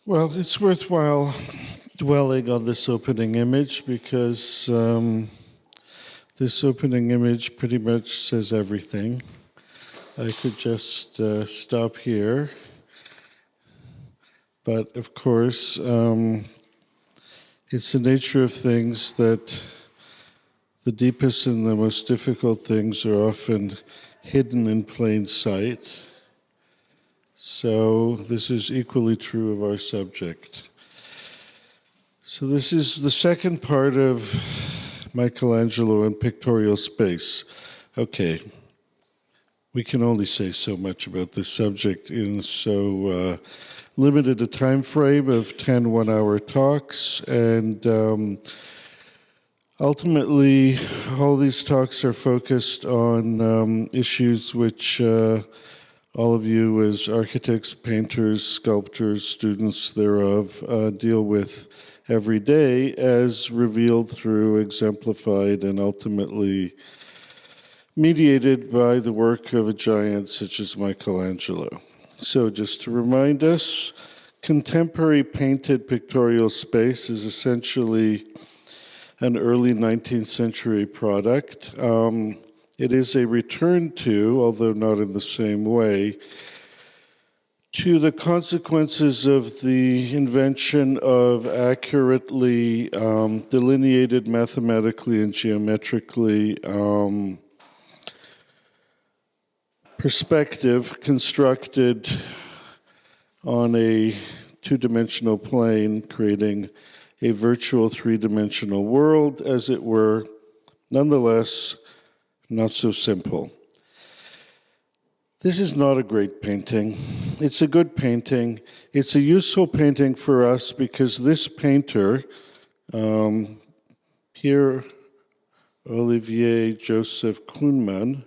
Well, it's worthwhile dwelling on this opening image because this opening image pretty much says everything. I could just stop here, but of course, it's the nature of things that the deepest and the most difficult things are often hidden in plain sight. So this is equally true of our subject. So this is the second part of Michelangelo in pictorial space. Okay, we can only say so much about this subject in so limited a time frame of 10 one-hour talks, and ultimately all these talks are focused on issues which all of you as architects, painters, sculptors, students thereof deal with every day as revealed through, exemplified, and ultimately mediated by the work of a giant such as Michelangelo. So just to remind us, contemporary painted pictorial space is essentially an early 19th century product. It is a return to, although not in the same way, to the consequences of the invention of accurately delineated mathematically and geometrically perspective constructed on a two-dimensional plane, creating a virtual three-dimensional world, as it were, nonetheless not so simple. This is not a great painting. It's a good painting. It's a useful painting for us because this painter, here, Olivier Joseph Kuhnmann,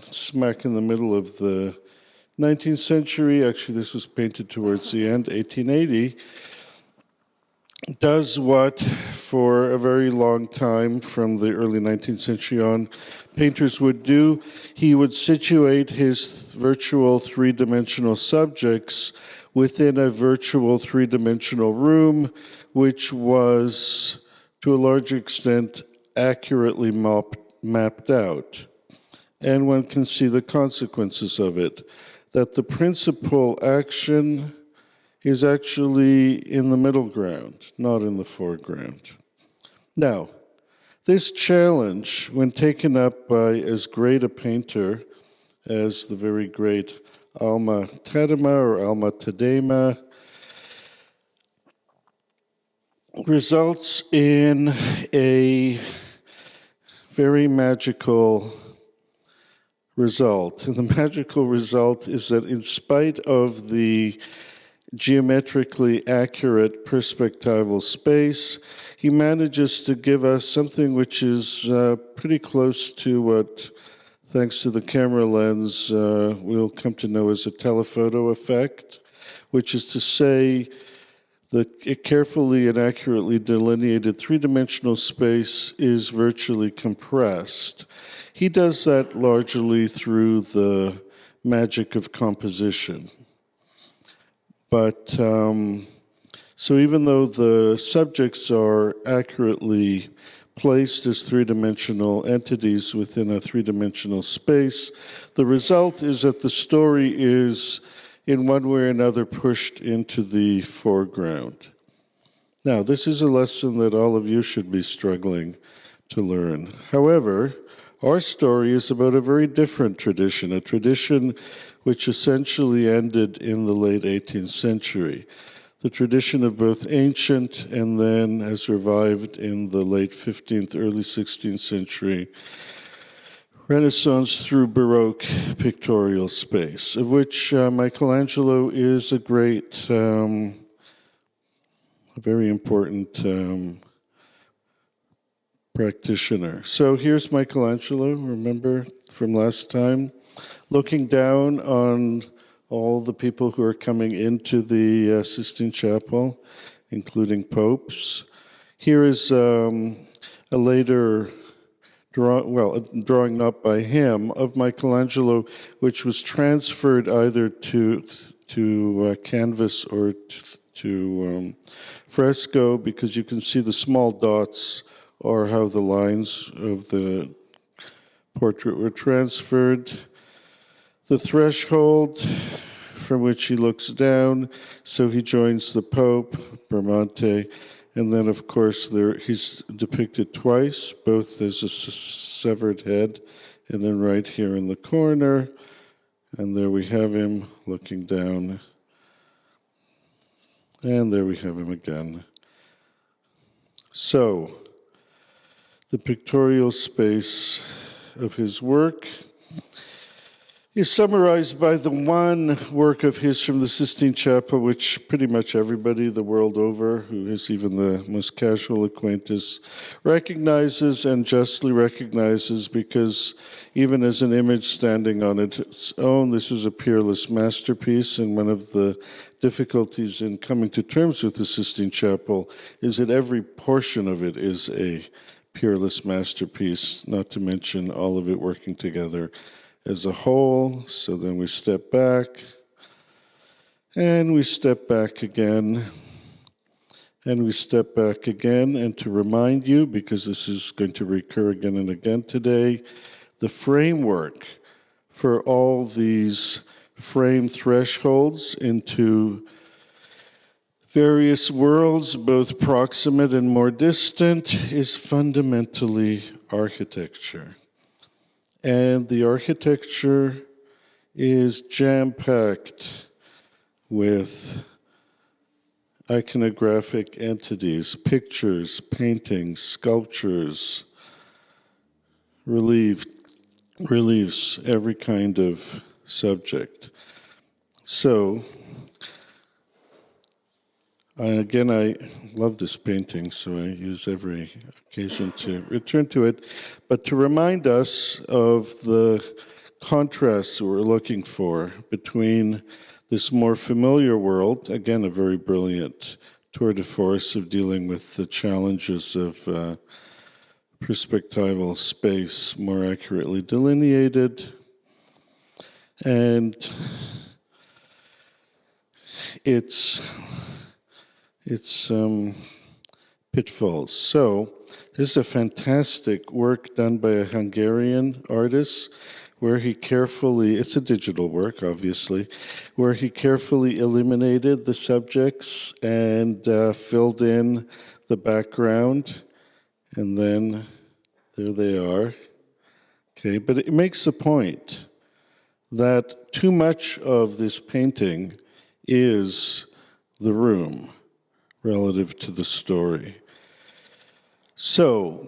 smack in the middle of the 19th century, actually this was painted towards the end, 1880, does what for a very long time from the early 19th century on painters would do. He would situate his virtual three-dimensional subjects within a virtual three-dimensional room, which was to a large extent accurately mapped out. And one can see the consequences of it, that the principal action is actually in the middle ground, not in the foreground. Now, this challenge, when taken up by as great a painter as the very great Alma Tadema or Alma Tadema, results in a very magical result. And the magical result is that in spite of the geometrically accurate perspectival space, he manages to give us something which is pretty close to what, thanks to the camera lens, we'll come to know as a telephoto effect, which is to say the carefully and accurately delineated three-dimensional space is virtually compressed. He does that largely through the magic of composition. But, so even though the subjects are accurately placed as three-dimensional entities within a three-dimensional space, the result is that the story is, in one way or another, pushed into the foreground. Now, this is a lesson that all of you should be struggling to learn. However, our story is about a very different tradition, a tradition which essentially ended in the late 18th century. The tradition of both ancient and then has revived in the late 15th, early 16th century Renaissance through Baroque pictorial space, of which Michelangelo is a great, a very important practitioner. So here's Michelangelo, remember from last time, looking down on all the people who are coming into the Sistine Chapel, including popes. Here is a later a drawing not by him, of Michelangelo, which was transferred either to canvas or to fresco, because you can see the small dots are how the lines of the portrait were transferred. The threshold from which he looks down, so he joins the Pope, Bramante, and then, of course, he's depicted twice, both as a severed head, and then right here in the corner, and there we have him looking down, and there we have him again. So, the pictorial space of his work is summarized by the one work of his from the Sistine Chapel, which pretty much everybody the world over, who has even the most casual acquaintance, recognizes, and justly recognizes, because even as an image standing on its own, this is a peerless masterpiece. And one of the difficulties in coming to terms with the Sistine Chapel is that every portion of it is a peerless masterpiece, not to mention all of it working together as a whole. So then we step back, and we step back again, and we step back again. And to remind you, because this is going to recur again and again today, the framework for all these frame thresholds into various worlds, both proximate and more distant, is fundamentally architecture. And the architecture is jam-packed with iconographic entities, pictures, paintings, sculptures, reliefs, every kind of subject. So, I love this painting, so I use every occasion to return to it, but to remind us of the contrasts we're looking for between this more familiar world, again, a very brilliant tour de force of dealing with the challenges of perspectival space more accurately delineated, and its pitfalls. So, this is a fantastic work done by a Hungarian artist, where he carefully, it's a digital work, obviously, where he carefully eliminated the subjects and filled in the background, and then there they are. Okay, but it makes the point that too much of this painting is the room relative to the story. So,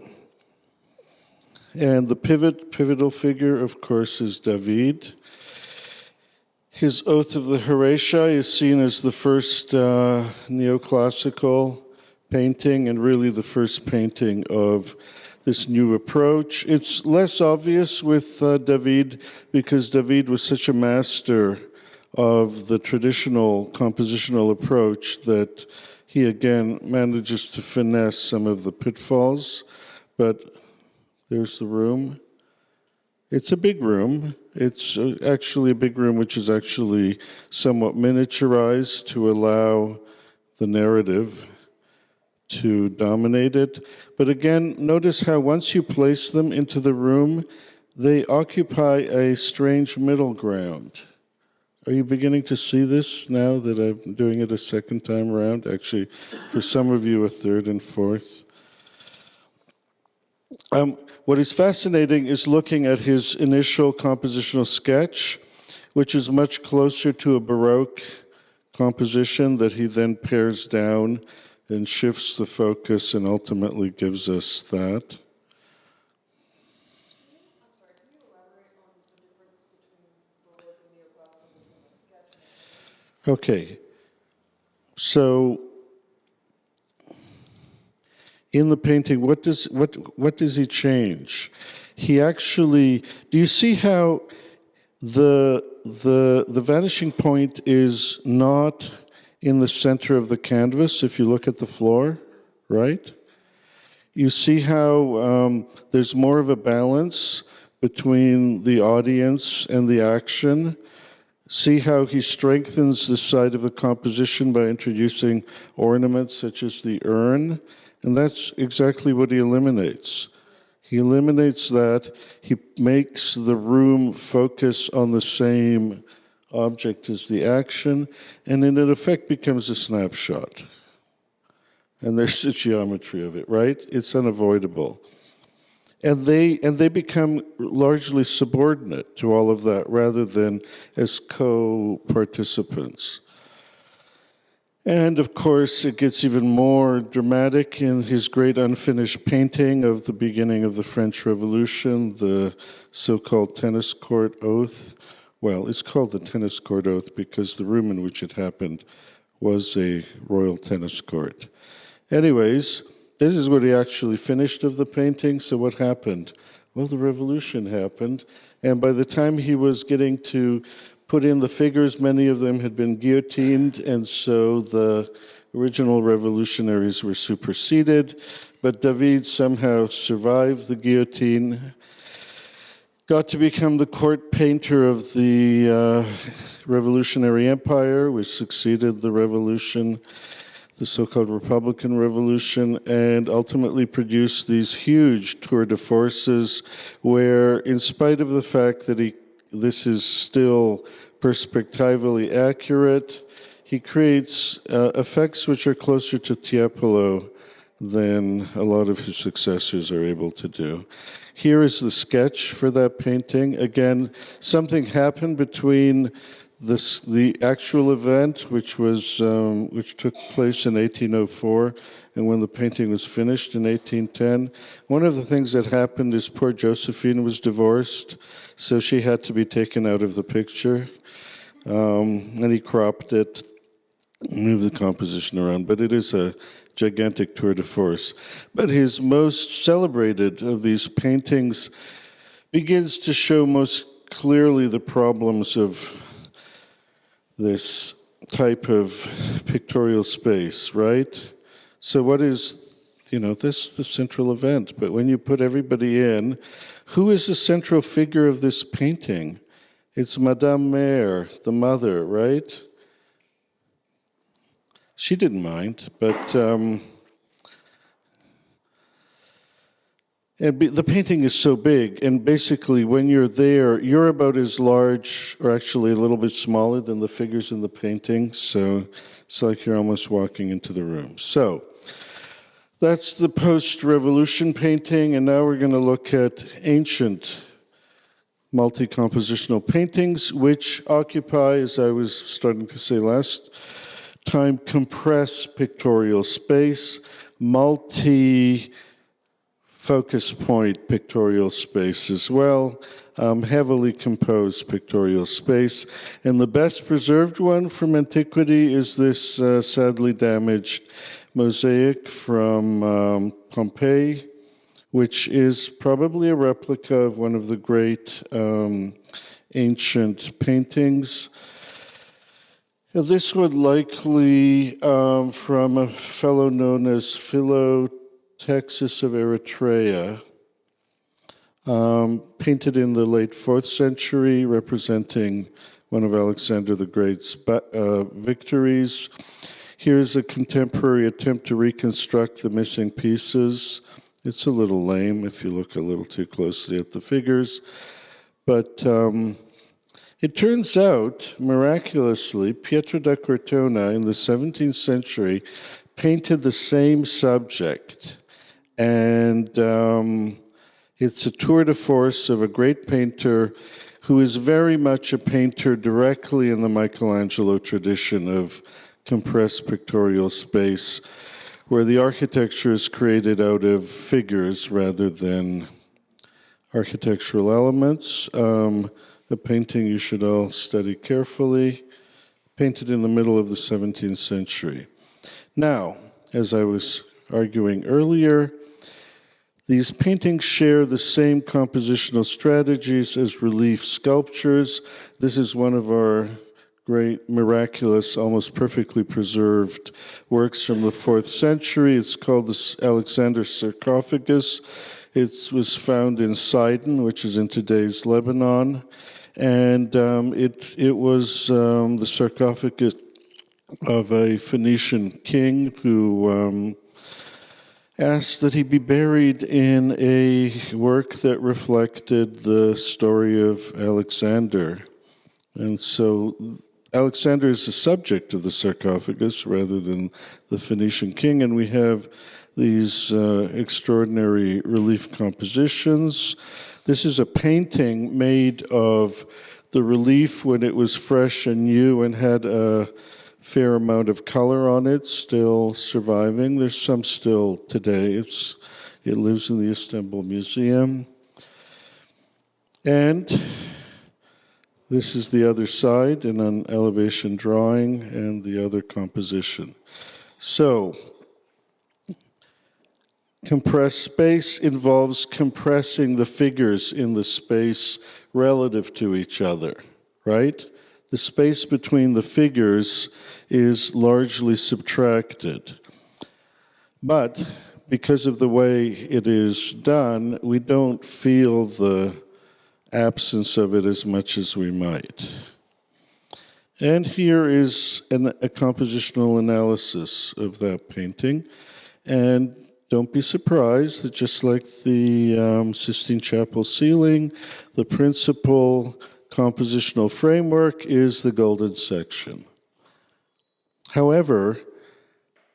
and the pivotal figure, of course, is David. His Oath of the Horatii is seen as the first neoclassical painting, and really the first painting of this new approach. It's less obvious with David, because David was such a master of the traditional compositional approach that he again manages to finesse some of the pitfalls. But there's the room. It's a big room. It's actually a big room which is actually somewhat miniaturized to allow the narrative to dominate it. But again, notice how once you place them into the room, they occupy a strange middle ground. Are you beginning to see this now that I'm doing it a second time around? Actually, for some of you, a third and fourth. What is fascinating is looking at his initial compositional sketch, which is much closer to a Baroque composition that he then pares down and shifts the focus and ultimately gives us that. Okay, so in the painting, what does he change? He actually, do you see how the vanishing point is not in the center of the canvas if you look at the floor, right? You see how there's more of a balance between the audience and the action. See how he strengthens the side of the composition by introducing ornaments such as the urn? And that's exactly what he eliminates. He eliminates that. He makes the room focus on the same object as the action, and in effect becomes a snapshot. And there's the geometry of it, right? It's unavoidable. And they become largely subordinate to all of that rather than as co-participants. And of course, it gets even more dramatic in his great unfinished painting of the beginning of the French Revolution, the so-called tennis court oath. Well, it's called the tennis court oath because the room in which it happened was a royal tennis court. Anyways, this is what he actually finished of the painting. So what happened? Well, the revolution happened, and by the time he was getting to put in the figures, many of them had been guillotined, and so the original revolutionaries were superseded. But David somehow survived the guillotine, got to become the court painter of the revolutionary empire, which succeeded the revolution, the so-called Republican Revolution, and ultimately produced these huge tour de forces where, in spite of the fact that this is still perspectively accurate, he creates effects which are closer to Tiepolo than a lot of his successors are able to do. Here is the sketch for that painting. Again, something happened between the actual event, which took place in 1804, and when the painting was finished in 1810. One of the things that happened is poor Josephine was divorced, so she had to be taken out of the picture, and he cropped it, moved the composition around, but it is a gigantic tour de force. But his most celebrated of these paintings begins to show most clearly the problems of this type of pictorial space, right? So what is, this the central event, but when you put everybody in, who is the central figure of this painting? It's Madame Mère, the mother, right? She didn't mind, but the painting is so big, and basically when you're there, you're about as large, or actually a little bit smaller than the figures in the painting, so it's like you're almost walking into the room. So that's the post-revolution painting, and now we're going to look at ancient multi-compositional paintings, which occupy, as I was starting to say last time, compress pictorial space, multi-focus point pictorial space as well, heavily composed pictorial space. And the best preserved one from antiquity is this sadly damaged mosaic from Pompeii, which is probably a replica of one of the great ancient paintings. This would likely from a fellow known as Philotexis of Eritrea, painted in the late 4th century, representing one of Alexander the Great's victories. Here's a contemporary attempt to reconstruct the missing pieces. It's a little lame if you look a little too closely at the figures, but it turns out, miraculously, Pietro da Cortona in the 17th century painted the same subject. And it's a tour de force of a great painter who is very much a painter directly in the Michelangelo tradition of compressed pictorial space, where the architecture is created out of figures rather than architectural elements. A painting you should all study carefully, painted in the middle of the 17th century. Now, as I was arguing earlier, these paintings share the same compositional strategies as relief sculptures. This is one of our great, miraculous, almost perfectly preserved works from the 4th century. It's called the Alexander sarcophagus. It was found in Sidon, which is in today's Lebanon. And it was the sarcophagus of a Phoenician king who asked that he be buried in a work that reflected the story of Alexander. And so Alexander is the subject of the sarcophagus rather than the Phoenician king, and we have these extraordinary relief compositions. This is a painting made of the relief when it was fresh and new and had a fair amount of color on it, still surviving. There's some still today. It lives in the Istanbul Museum. And this is the other side in an elevation drawing and the other composition. So, compressed space involves compressing the figures in the space relative to each other, right? The space between the figures is largely subtracted. But because of the way it is done, we don't feel the absence of it as much as we might. And here is a compositional analysis of that painting. And don't be surprised that just like the Sistine Chapel ceiling, the principal compositional framework is the golden section. However,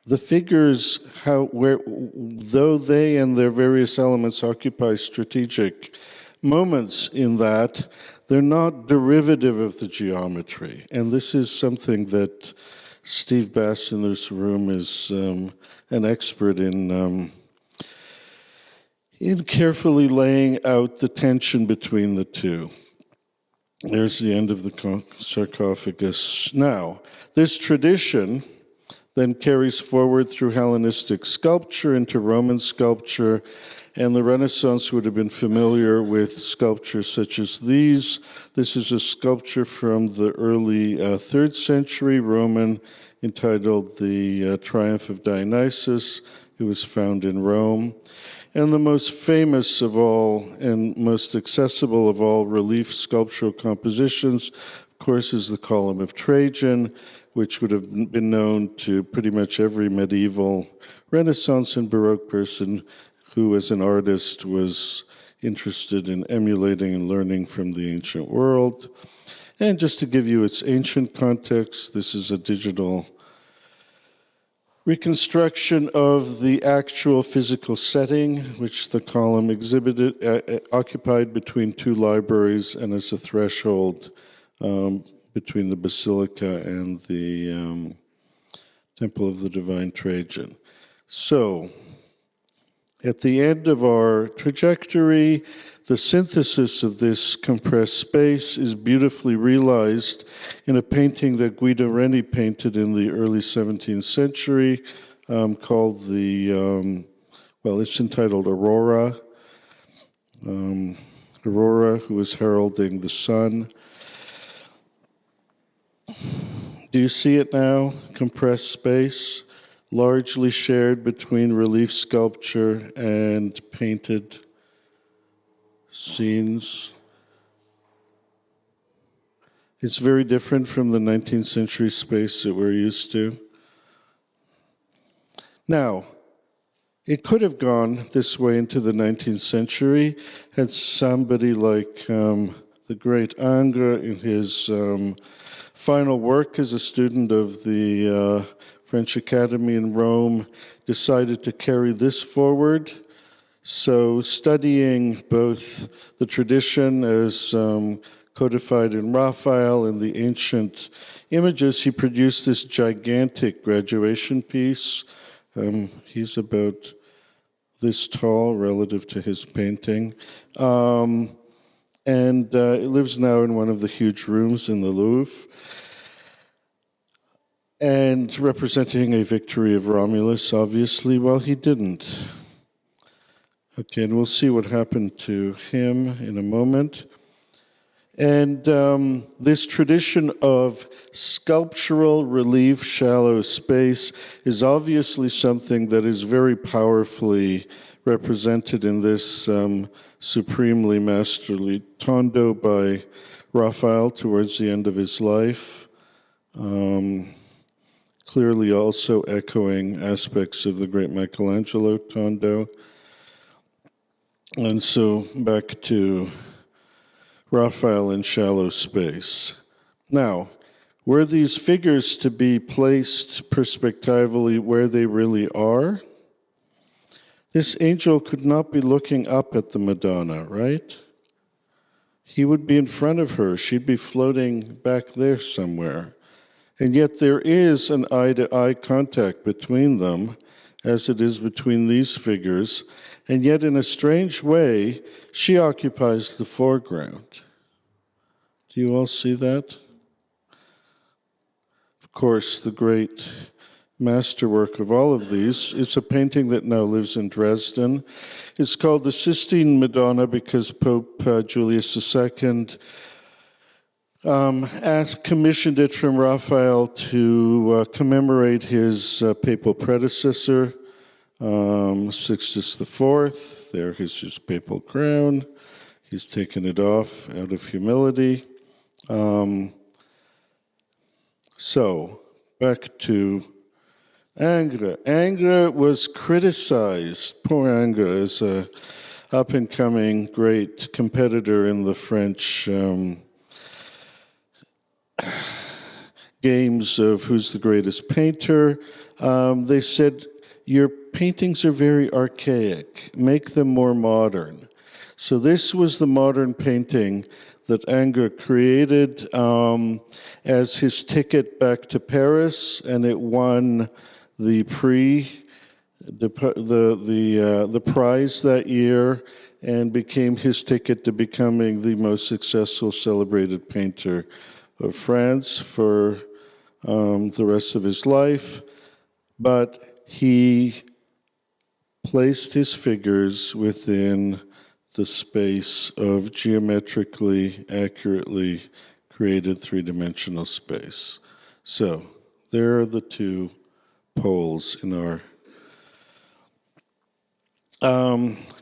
the figures, though they and their various elements occupy strategic moments in that, they're not derivative of the geometry. And this is something that Steve Bass in this room is an expert in carefully laying out the tension between the two. There's the end of the sarcophagus. Now, this tradition then carries forward through Hellenistic sculpture into Roman sculpture, and the Renaissance would have been familiar with sculptures such as these. This is a sculpture from the early 3rd century Roman entitled The Triumph of Dionysus. It was found in Rome. And the most famous of all and most accessible of all relief sculptural compositions, of course, is the Column of Trajan, which would have been known to pretty much every medieval, Renaissance, and Baroque person who, as an artist, was interested in emulating and learning from the ancient world. And just to give you its ancient context, this is a digital reconstruction of the actual physical setting, which the column exhibited, occupied between two libraries and as a threshold between the Basilica and the Temple of the Divine Trajan. So, at the end of our trajectory, the synthesis of this compressed space is beautifully realized in a painting that Guido Reni painted in the early 17th century called it's entitled Aurora. Aurora, who is heralding the sun. Do you see it now? Compressed space, largely shared between relief sculpture and painted scenes. It's very different from the 19th century space that we're used to. Now, it could have gone this way into the 19th century had somebody like the great Ingres in his final work as a student of the French Academy in Rome decided to carry this forward. So studying both the tradition as codified in Raphael and the ancient images, he produced this gigantic graduation piece. He's about this tall relative to his painting. And it lives now in one of the huge rooms in the Louvre. And representing a victory of Romulus, obviously, well, he didn't. Okay, and we'll see what happened to him in a moment. And this tradition of sculptural relief, shallow space, is obviously something that is very powerfully represented in this supremely masterly tondo by Raphael towards the end of his life, clearly also echoing aspects of the great Michelangelo Tondo. And so back to Raphael in shallow space. Now, were these figures to be placed perspectively where they really are? This angel could not be looking up at the Madonna, right? He would be in front of her. She'd be floating back there somewhere. And yet there is an eye-to-eye contact between them, as it is between these figures, and yet in a strange way, she occupies the foreground. Do you all see that? Of course, the great masterwork of all of these is a painting that now lives in Dresden. It's called the Sistine Madonna because Pope Julius II commissioned it from Raphael to commemorate his papal predecessor, Sixtus IV. There is his papal crown. He's taken it off out of humility. So, back to Ingres. Ingres was criticized. Poor Ingres is a up-and-coming great competitor in the French games of who's the greatest painter. They said, your paintings are very archaic. Make them more modern. So this was the modern painting that Ingres created as his ticket back to Paris, and it won the the prize that year, and became his ticket to becoming the most successful celebrated painter of France for the rest of his life. But he placed his figures within the space of geometrically accurately created three-dimensional space. So there are the two poles in our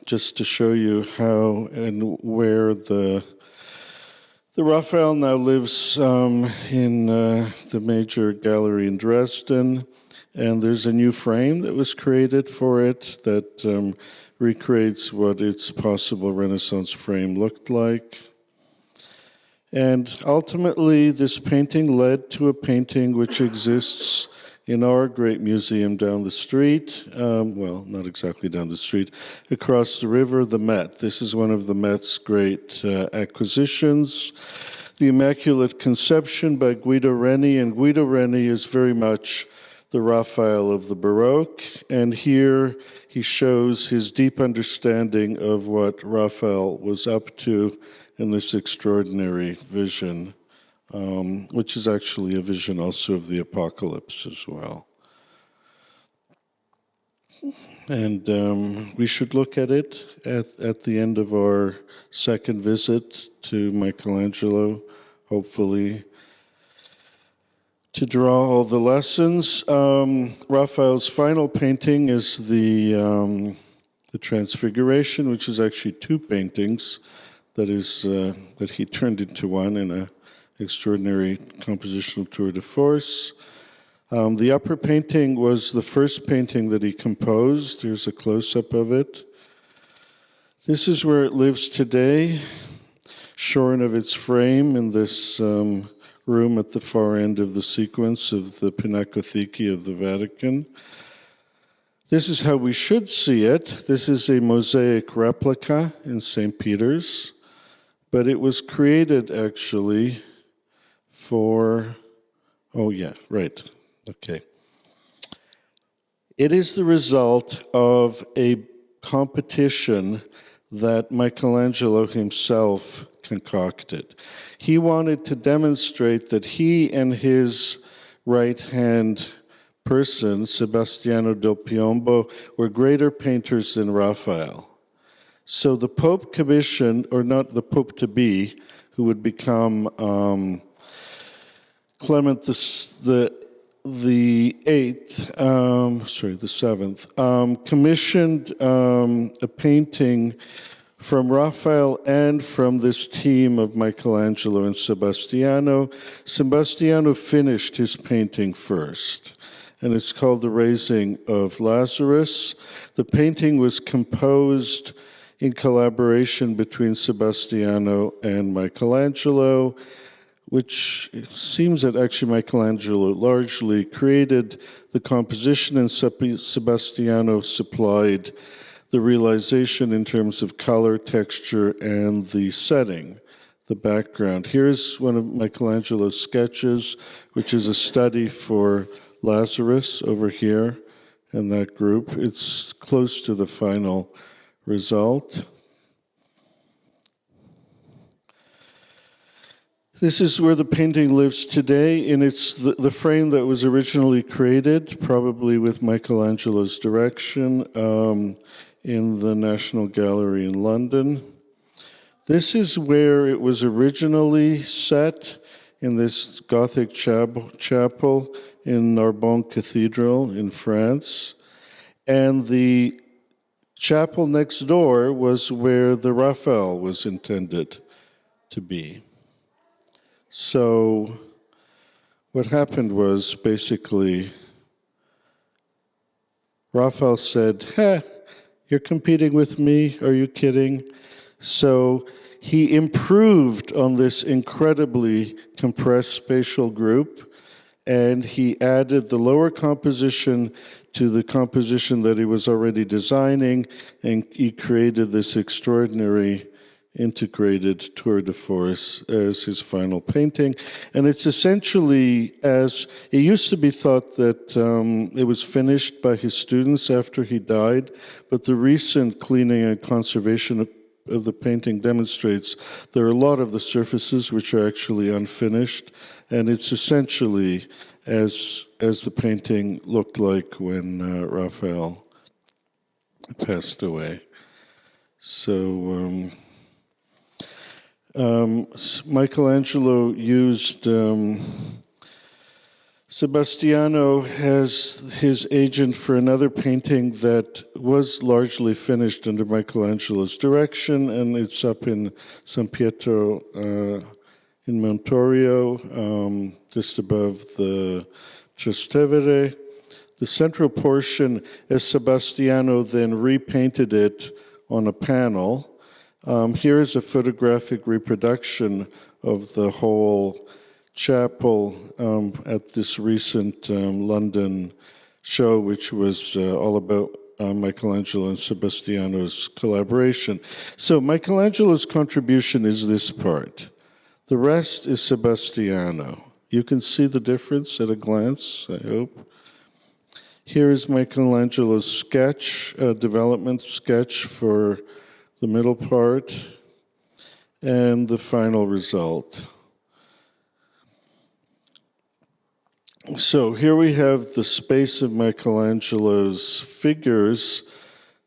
just to show you how and where the Raphael now lives in the major gallery in Dresden, and there's a new frame that was created for it that recreates what its possible Renaissance frame looked like. And ultimately, this painting led to a painting which exists in our great museum down the street, well, not exactly down the street, across the river, the Met. This is one of the Met's great acquisitions, the Immaculate Conception by Guido Reni, and Guido Reni is very much the Raphael of the Baroque, and here he shows his deep understanding of what Raphael was up to in this extraordinary vision, which is actually a vision also of the apocalypse as well. And we should look at it at the end of our second visit to Michelangelo, hopefully, to draw all the lessons. Raphael's final painting is the Transfiguration, which is actually two paintings that he turned into one in an extraordinary compositional tour de force. The upper painting was the first painting that he composed. Here's a close-up of it. This is where it lives today, shorn of its frame in this room at the far end of the sequence of the Pinacotheki of the Vatican. This is how we should see it. This is a mosaic replica in St. Peter's, but it was created actually for, oh yeah, right, okay. It is the result of a competition that Michelangelo himself concocted. He wanted to demonstrate that he and his right-hand person, Sebastiano del Piombo, were greater painters than Raphael. So the Pope commissioned, or not the Pope-to-be, who would become Clement the Seventh, commissioned a painting from Raphael and from this team of Michelangelo and Sebastiano. Sebastiano finished his painting first, and it's called The Raising of Lazarus. The painting was composed in collaboration between Sebastiano and Michelangelo, which it seems that actually Michelangelo largely created the composition and Sebastiano supplied the realization in terms of color, texture, and the setting, the background. Here's one of Michelangelo's sketches, which is a study for Lazarus over here in that group. It's close to the final result. This is where the painting lives today, and it's the frame that was originally created, probably with Michelangelo's direction, in the National Gallery in London. This is where it was originally set, in this Gothic chapel in Narbonne Cathedral in France. And the chapel next door was where the Raphael was intended to be. So what happened was basically Raphael said, you're competing with me? Are you kidding? So he improved on this incredibly compressed spatial group, and he added the lower composition to the composition that he was already designing, and he created this extraordinary integrated tour de force as his final painting. And it's essentially, as it used to be thought that it was finished by his students after he died, but the recent cleaning and conservation of the painting demonstrates there are a lot of the surfaces which are actually unfinished, and it's essentially as the painting looked like when Raphael passed away. So Michelangelo used Sebastiano as his agent for another painting that was largely finished under Michelangelo's direction, and it's up in San Pietro in Montorio, just above the Trastevere. The central portion, as Sebastiano then repainted it on a panel. Here is a photographic reproduction of the whole chapel at this recent London show, which was all about Michelangelo and Sebastiano's collaboration. So Michelangelo's contribution is this part. The rest is Sebastiano. You can see the difference at a glance, I hope. Here is Michelangelo's sketch, development sketch for the middle part, and the final result. So here we have the space of Michelangelo's figures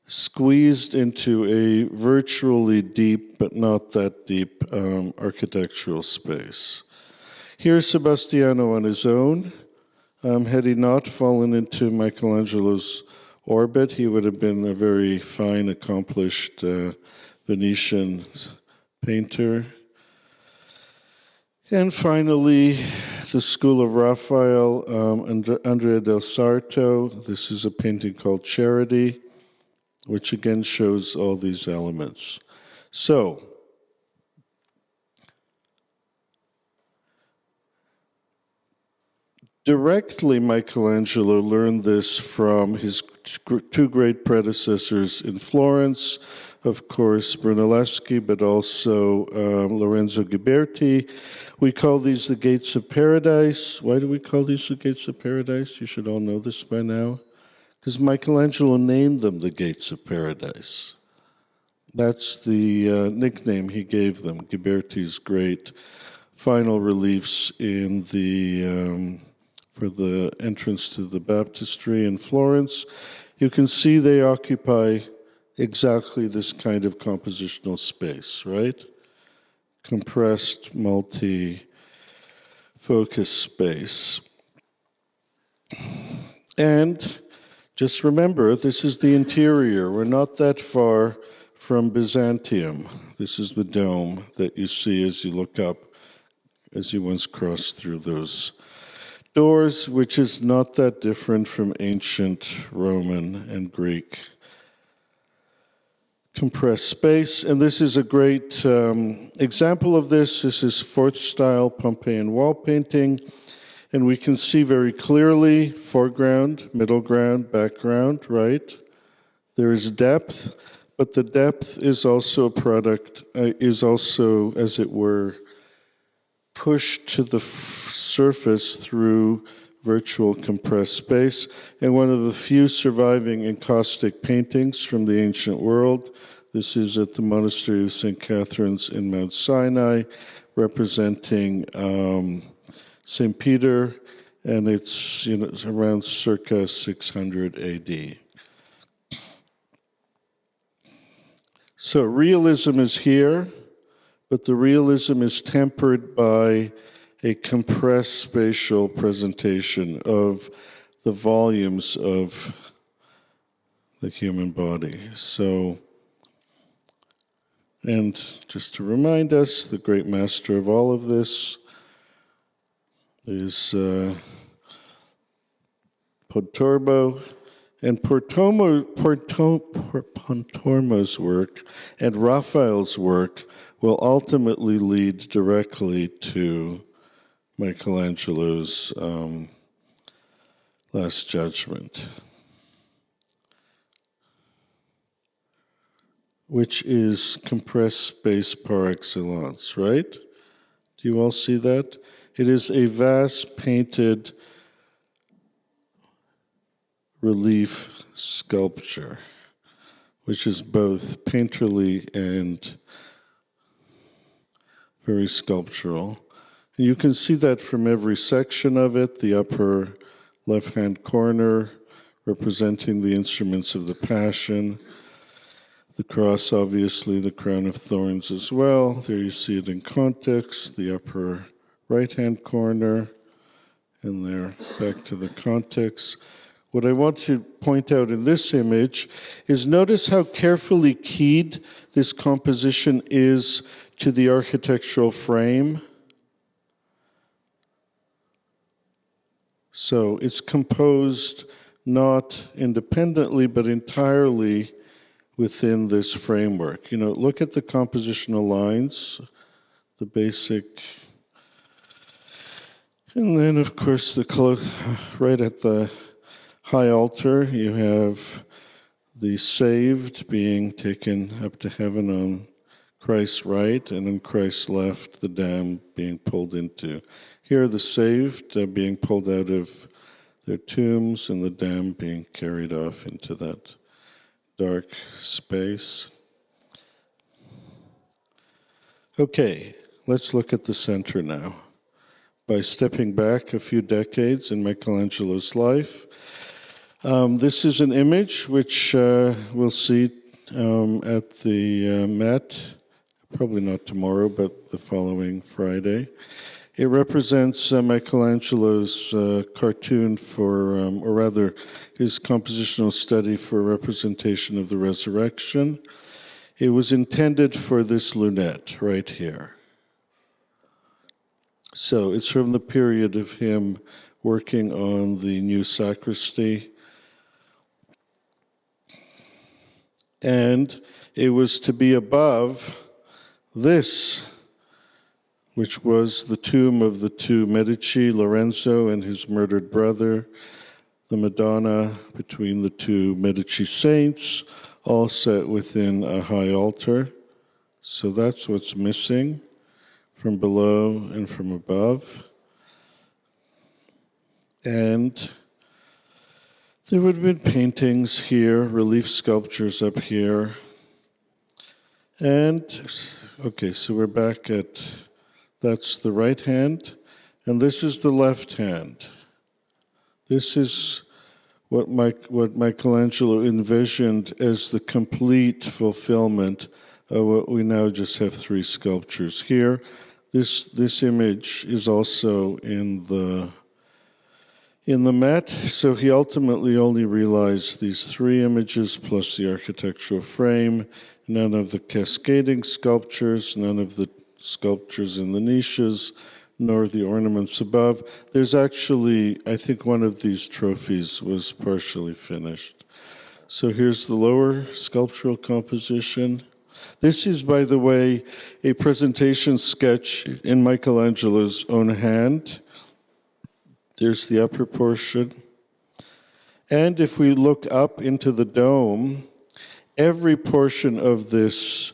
squeezed into a virtually deep, but not that deep, architectural space. Here's Sebastiano on his own. Had he not fallen into Michelangelo's orbit, he would have been a very fine, accomplished Venetian painter. And finally, the School of Raphael, Andrea del Sarto. This is a painting called Charity, which again shows all these elements. So, directly, Michelangelo learned this from his two great predecessors in Florence, of course, Brunelleschi, but also Lorenzo Ghiberti. We call these the Gates of Paradise. Why do we call these the Gates of Paradise? You should all know this by now. Because Michelangelo named them the Gates of Paradise. That's the nickname he gave them, Ghiberti's great final reliefs in the for the entrance to the baptistry in Florence. You can see they occupy exactly this kind of compositional space, right? Compressed, multi-focus space. And just remember, this is the interior. We're not that far from Byzantium. This is the dome that you see as you look up, as you once crossed through those doors, which is not that different from ancient Roman and Greek compressed space. And this is a great example of this. This is fourth style Pompeian wall painting. And we can see very clearly foreground, middle ground, background, right? There is depth, but the depth is also a product, is also, as it were, pushed to the surface through virtual compressed space. And one of the few surviving encaustic paintings from the ancient world, this is at the Monastery of St. Catherine's in Mount Sinai, representing St. Peter, and it's around circa 600 AD. So realism is here, but the realism is tempered by a compressed spatial presentation of the volumes of the human body. So, and just to remind us, the great master of all of this is Pontormo, and Pontormo's work and Raphael's work will ultimately lead directly to Michelangelo's Last Judgement, which is compressed space par excellence, right? Do you all see that? It is a vast painted relief sculpture, which is both painterly and very sculptural. And you can see that from every section of it, the upper left-hand corner representing the instruments of the Passion, the cross, obviously, the crown of thorns as well. There you see it in context, the upper right-hand corner, and there, back to the context. What I want to point out in this image is notice how carefully keyed this composition is to the architectural frame. So it's composed not independently, but entirely within this framework. Look at the compositional lines, the basic, and then, of course, right at the high altar, you have the saved being taken up to heaven on Christ's right, and on Christ's left, the damned being pulled into. Here, the saved being pulled out of their tombs, and the damned being carried off into that dark space. Okay, let's look at the center now. By stepping back a few decades in Michelangelo's life, this is an image which we'll see at the Met, probably not tomorrow, but the following Friday. It represents Michelangelo's cartoon for, or rather, his compositional study for representation of the resurrection. It was intended for this lunette right here. So it's from the period of him working on the new sacristy. And it was to be above this, which was the tomb of the two Medici, Lorenzo and his murdered brother, the Madonna between the two Medici saints, all set within a high altar. So that's what's missing from below and from above. And there would have been paintings here, relief sculptures up here. And, okay, so we're back at, that's the right hand, and this is the left hand. This is what Michelangelo envisioned as the complete fulfillment of what we now just have three sculptures here. This image is also in the Met, so he ultimately only realized these three images plus the architectural frame, none of the cascading sculptures, none of the sculptures in the niches, nor the ornaments above. There's actually, I think one of these trophies was partially finished. So here's the lower sculptural composition. This is, by the way, a presentation sketch in Michelangelo's own hand. There's the upper portion. And if we look up into the dome, every portion of this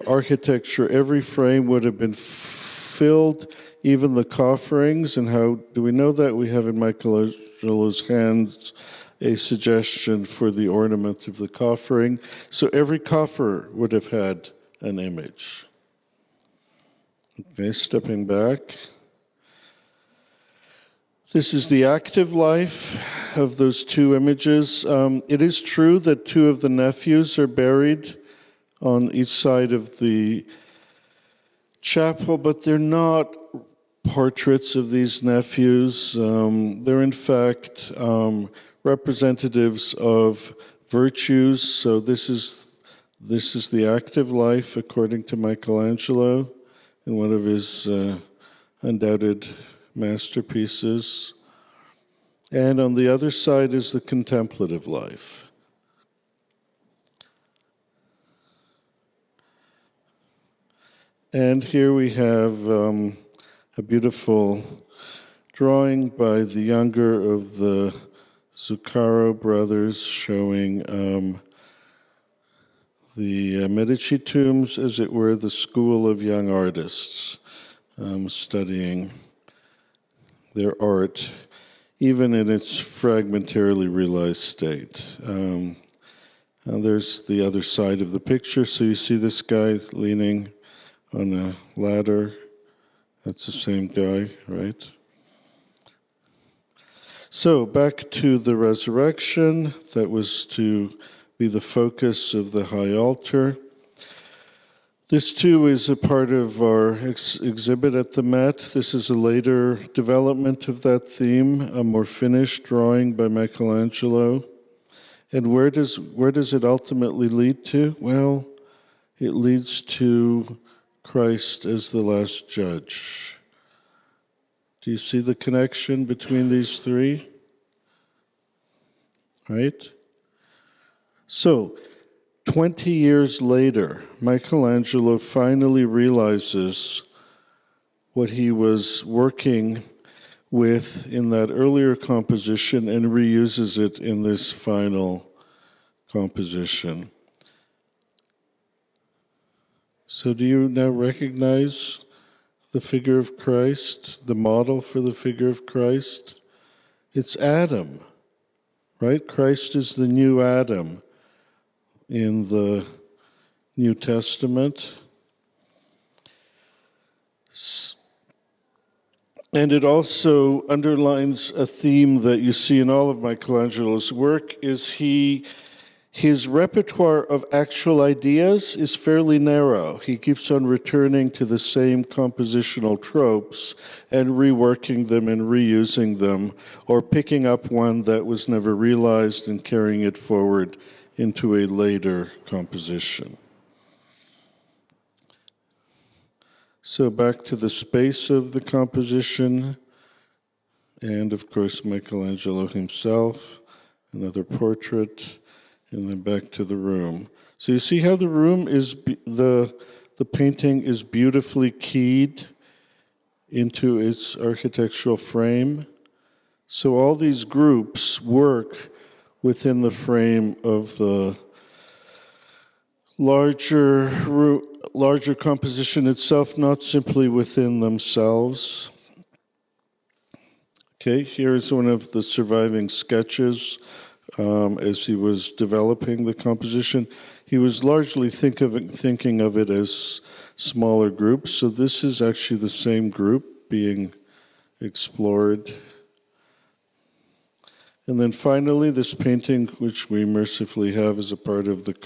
architecture, every frame would have been filled, even the cofferings. And how do we know that? We have in Michelangelo's hands a suggestion for the ornament of the coffering. So every coffer would have had an image. Okay, stepping back. This is the active life of those two images. It is true that two of the nephews are buried on each side of the chapel, but they're not portraits of these nephews. They're in fact representatives of virtues. So this is the active life according to Michelangelo in one of his undoubted masterpieces. And on the other side is the contemplative life. And here we have a beautiful drawing by the younger of the Zuccaro brothers showing the Medici tombs, as it were, the school of young artists studying their art, even in its fragmentarily realized state. There's the other side of the picture. So you see this guy leaning on a ladder. That's the same guy, right? So back to the resurrection. That was to be the focus of the high altar. This, too, is a part of our exhibit at the Met. This is a later development of that theme, a more finished drawing by Michelangelo. And where does it ultimately lead to? Well, it leads to Christ as the last judge. Do you see the connection between these three? Right? So, 20 years later, Michelangelo finally realizes what he was working with in that earlier composition and reuses it in this final composition. So do you now recognize the figure of Christ, the model for the figure of Christ? It's Adam, right? Christ is the new Adam in the New Testament. And it also underlines a theme that you see in all of Michelangelo's work, is his repertoire of actual ideas is fairly narrow. He keeps on returning to the same compositional tropes and reworking them and reusing them, or picking up one that was never realized and carrying it forward into a later composition. So back to the space of the composition, and of course Michelangelo himself, another portrait, and then back to the room. So you see how the room is, the painting is beautifully keyed into its architectural frame. So all these groups work within the frame of the larger composition itself, not simply within themselves. Okay, here's one of the surviving sketches as he was developing the composition. He was largely thinking of it as smaller groups, so this is actually the same group being explored. And then finally, this painting, which we mercifully have as a part of the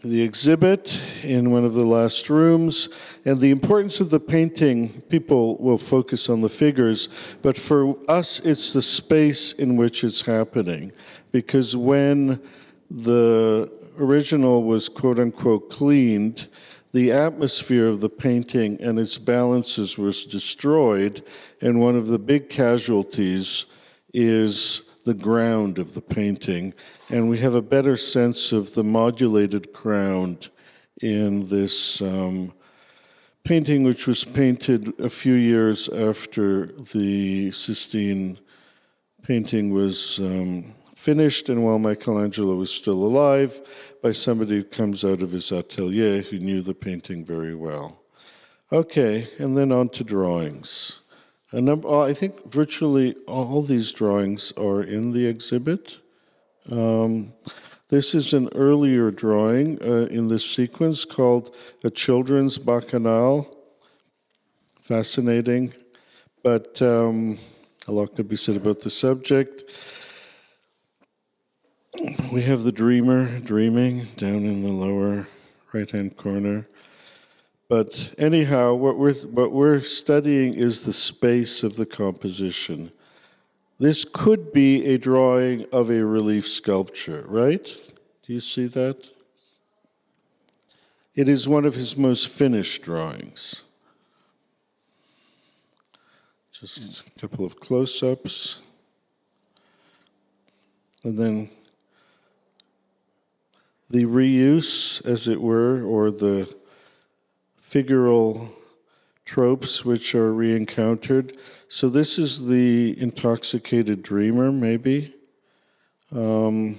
exhibit in one of the last rooms. And the importance of the painting, people will focus on the figures, but for us, it's the space in which it's happening. Because when the original was quote-unquote cleaned, the atmosphere of the painting and its balances was destroyed, and one of the big casualties is the ground of the painting, and we have a better sense of the modulated ground in this painting, which was painted a few years after the Sistine painting was finished, and while Michelangelo was still alive, by somebody who comes out of his atelier who knew the painting very well. Okay, and then on to drawings. I think virtually all these drawings are in the exhibit. This is an earlier drawing in this sequence called A Children's Bacchanal. Fascinating, but a lot could be said about the subject. We have the dreamer dreaming down in the lower right-hand corner. But anyhow, what we're studying is the space of the composition. This could be a drawing of a relief sculpture, right? Do you see that? It is one of his most finished drawings. Just a couple of close-ups. And then the reuse, as it were, or the figural tropes which are re-encountered. So this is the intoxicated dreamer, maybe. Here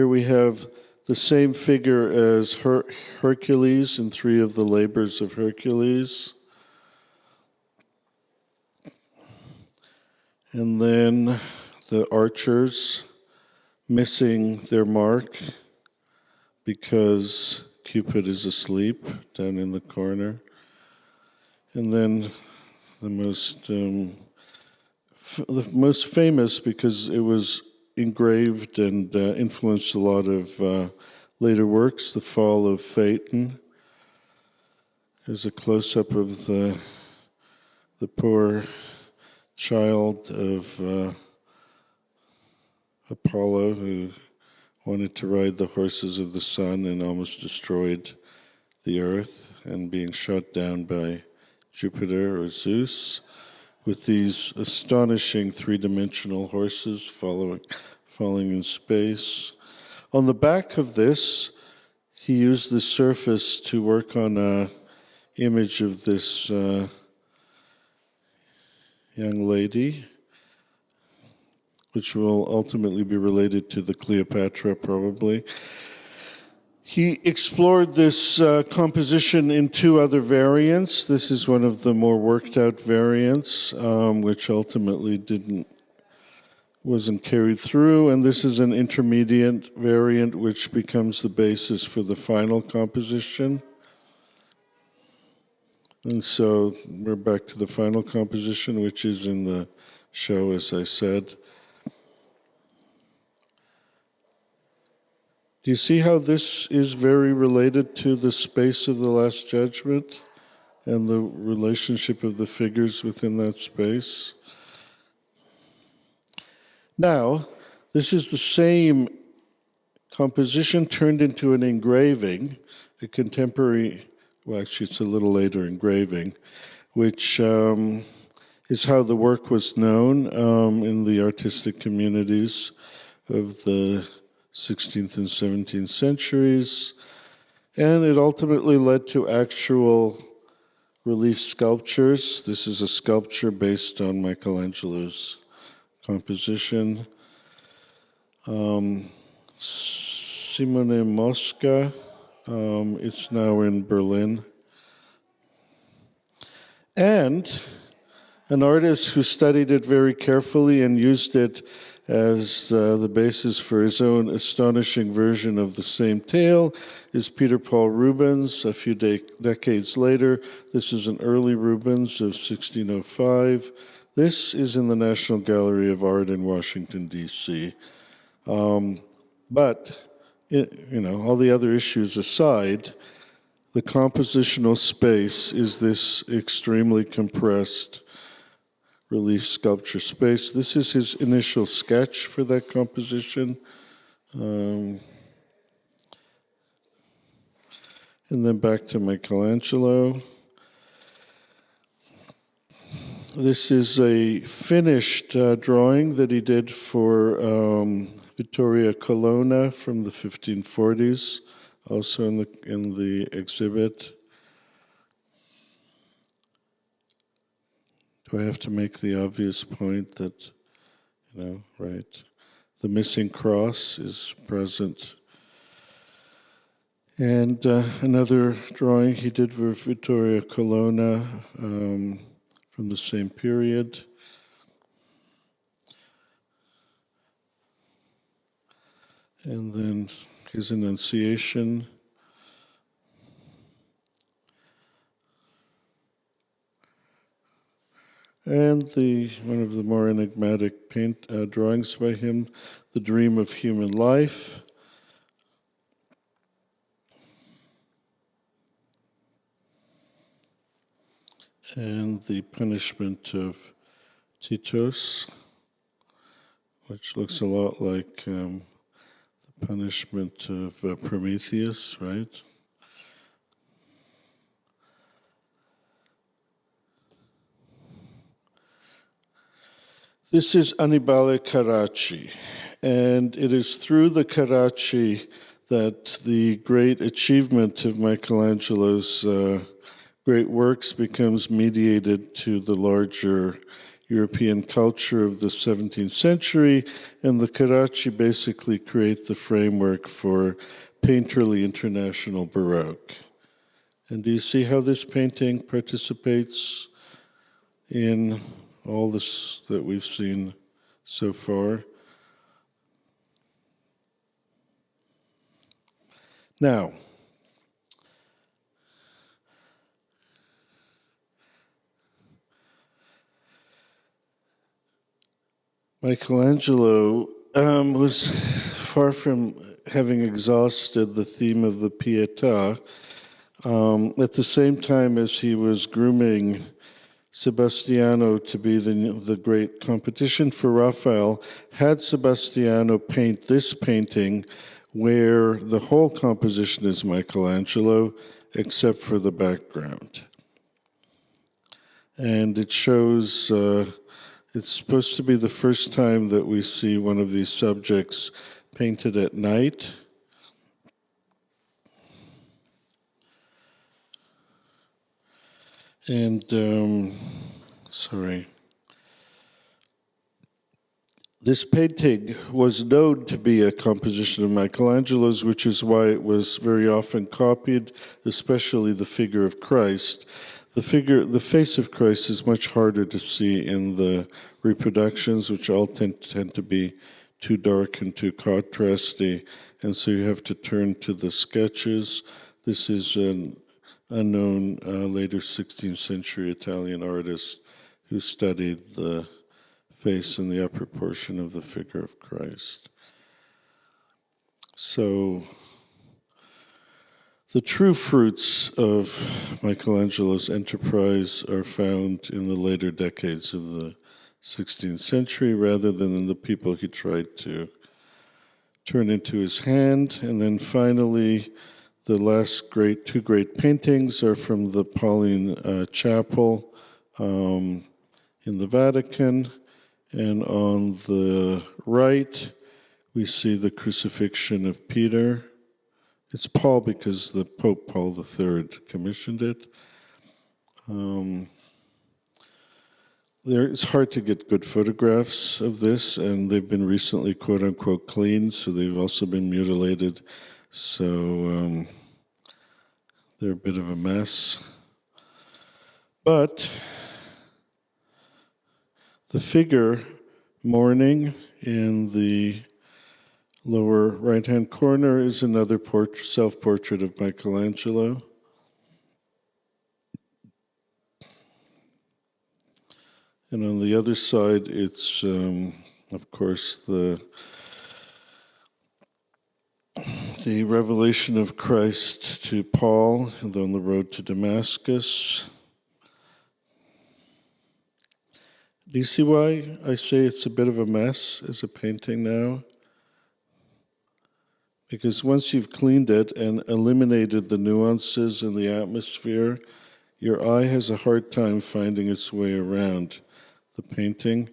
we have the same figure as Hercules in three of the labors of Hercules. And then the archers missing their mark because Cupid is asleep down in the corner. And then the most famous, because it was engraved and influenced a lot of later works, The Fall of Phaeton. Here's a close-up of the poor child of Apollo, who wanted to ride the horses of the sun and almost destroyed the earth, and being shot down by Jupiter or Zeus, with these astonishing three-dimensional horses falling in space. On the back of this, he used the surface to work on an image of this young lady, which will ultimately be related to the Cleopatra, probably. He explored this composition in two other variants. This is one of the more worked out variants, which ultimately wasn't carried through, and this is an intermediate variant which becomes the basis for the final composition. And so we're back to the final composition, which is in the show, as I said. Do you see how this is very related to the space of the Last Judgment and the relationship of the figures within that space? Now, this is the same composition turned into an engraving, a contemporary, well, actually it's a little later engraving, which is how the work was known in the artistic communities of the 16th and 17th centuries, and it ultimately led to actual relief sculptures. This is a sculpture based on Michelangelo's composition. Simone Mosca, it's now in Berlin. And an artist who studied it very carefully and used it as the basis for his own astonishing version of the same tale is Peter Paul Rubens. A few decades later, this is an early Rubens of 1605. This is in the National Gallery of Art in Washington, D.C. But, all the other issues aside, the compositional space is this extremely compressed relief sculpture space. This is his initial sketch for that composition. and then back to Michelangelo. This is a finished drawing that he did for Vittoria Colonna from the 1540s, also in the exhibit. Do I have to make the obvious point that, right? The missing cross is present. And another drawing he did for Vittoria Colonna from the same period. And then his Annunciation. And one of the more enigmatic drawings by him, The Dream of Human Life. And The Punishment of Titus, which looks a lot like the punishment of Prometheus, right? This is Annibale Carracci, and it is through the Carracci that the great achievement of Michelangelo's great works becomes mediated to the larger European culture of the 17th century, and the Carracci basically create the framework for painterly international Baroque. And do you see how this painting participates in all this that we've seen so far? Now, Michelangelo was far from having exhausted the theme of the Pietà. At the same time as he was grooming Sebastiano to be the great competition for Raphael, had Sebastiano paint this painting where the whole composition is Michelangelo except for the background. And it shows, it's supposed to be the first time that we see one of these subjects painted at night. And, this painting was known to be a composition of Michelangelo's, which is why it was very often copied, especially the figure of Christ. The face of Christ is much harder to see in the reproductions, which all tend to be too dark and too contrasty, and so you have to turn to the sketches. This is an unknown later 16th century Italian artist who studied the face in the upper portion of the figure of Christ. So the true fruits of Michelangelo's enterprise are found in the later decades of the 16th century rather than in the people he tried to turn into his hand. And then finally, the last two great paintings are from the Pauline Chapel in the Vatican. And on the right, we see the Crucifixion of Peter. It's Paul because the Pope Paul III commissioned it. It's hard to get good photographs of this, and they've been recently quote-unquote cleaned, so they've also been mutilated. So they're a bit of a mess. But the figure mourning in the lower right-hand corner is another self-portrait of Michelangelo. And on the other side, it's, of course, the revelation of Christ to Paul and on the road to Damascus. Do you see why I say it's a bit of a mess as a painting now? because once you've cleaned it and eliminated the nuances in the atmosphere, your eye has a hard time finding its way around the painting.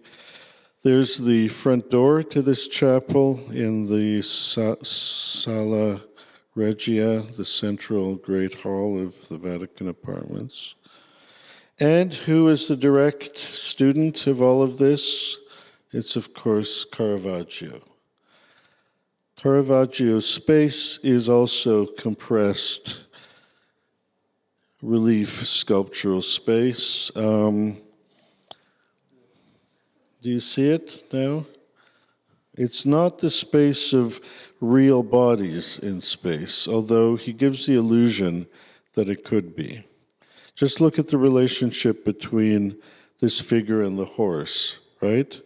There's the front door to this chapel in the Sala Regia, the central great hall of the Vatican apartments. And who is the direct student of all of this? It's, of course, Caravaggio. Caravaggio's space is also compressed relief sculptural space. Do you see it now? It's not the space of real bodies in space, although he gives the illusion that it could be. Just look at the relationship between this figure and the horse, right?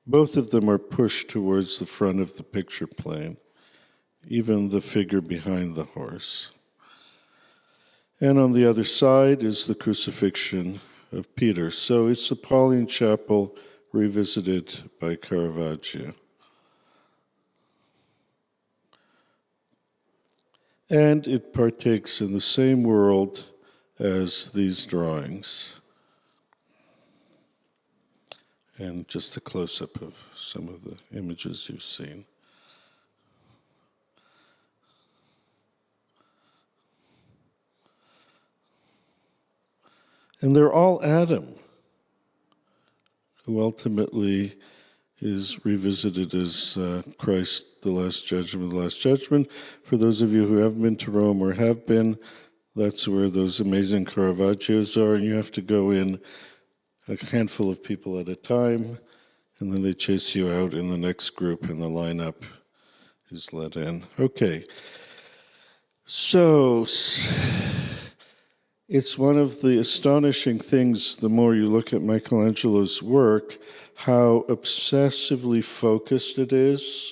Both of them are pushed towards the front of the picture plane, even the figure behind the horse. And on the other side is the crucifixion of Peter. So it's the Pauline Chapel revisited by Caravaggio. And it partakes in the same world as these drawings. And just a close-up of some of the images you've seen. And they're all Adam, who ultimately is revisited as Christ, the Last Judgment, the Last Judgment. For those of you who haven't been to Rome or have been, that's where those amazing Caravaggios are, and you have to go in a handful of people at a time, and then they chase you out in the next group, and the lineup is let in. Okay, so it's one of the astonishing things, the more you look at Michelangelo's work, how obsessively focused it is,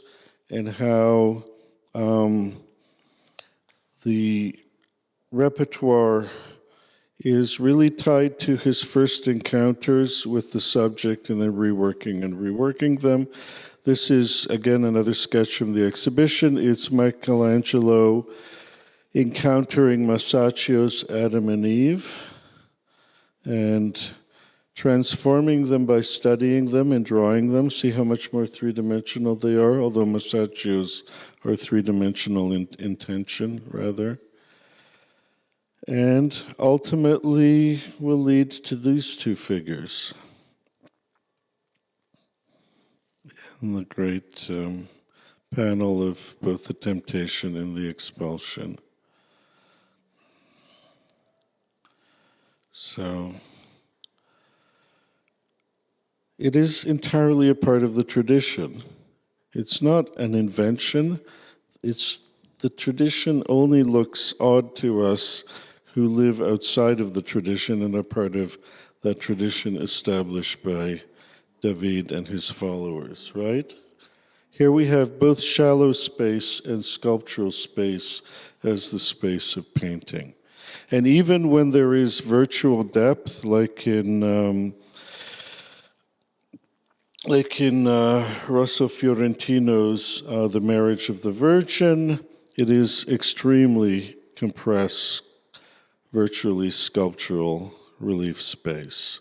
and how the repertoire is really tied to his first encounters with the subject and then reworking them. This is, again, another sketch from the exhibition. It's Michelangelo encountering Masaccio's Adam and Eve and transforming them by studying them and drawing them. See how much more three-dimensional they are, although Masaccio's are three-dimensional in intention, rather. And ultimately will lead to these two figures. And the great panel of both the temptation and the expulsion. So it is entirely a part of the tradition. It's not an invention. The tradition only looks odd to us who live outside of the tradition and are part of that tradition established by David and his followers, right? Here we have both shallow space and sculptural space as the space of painting. And even when there is virtual depth, like in Rosso Fiorentino's The Marriage of the Virgin, it is extremely compressed, virtually sculptural relief space.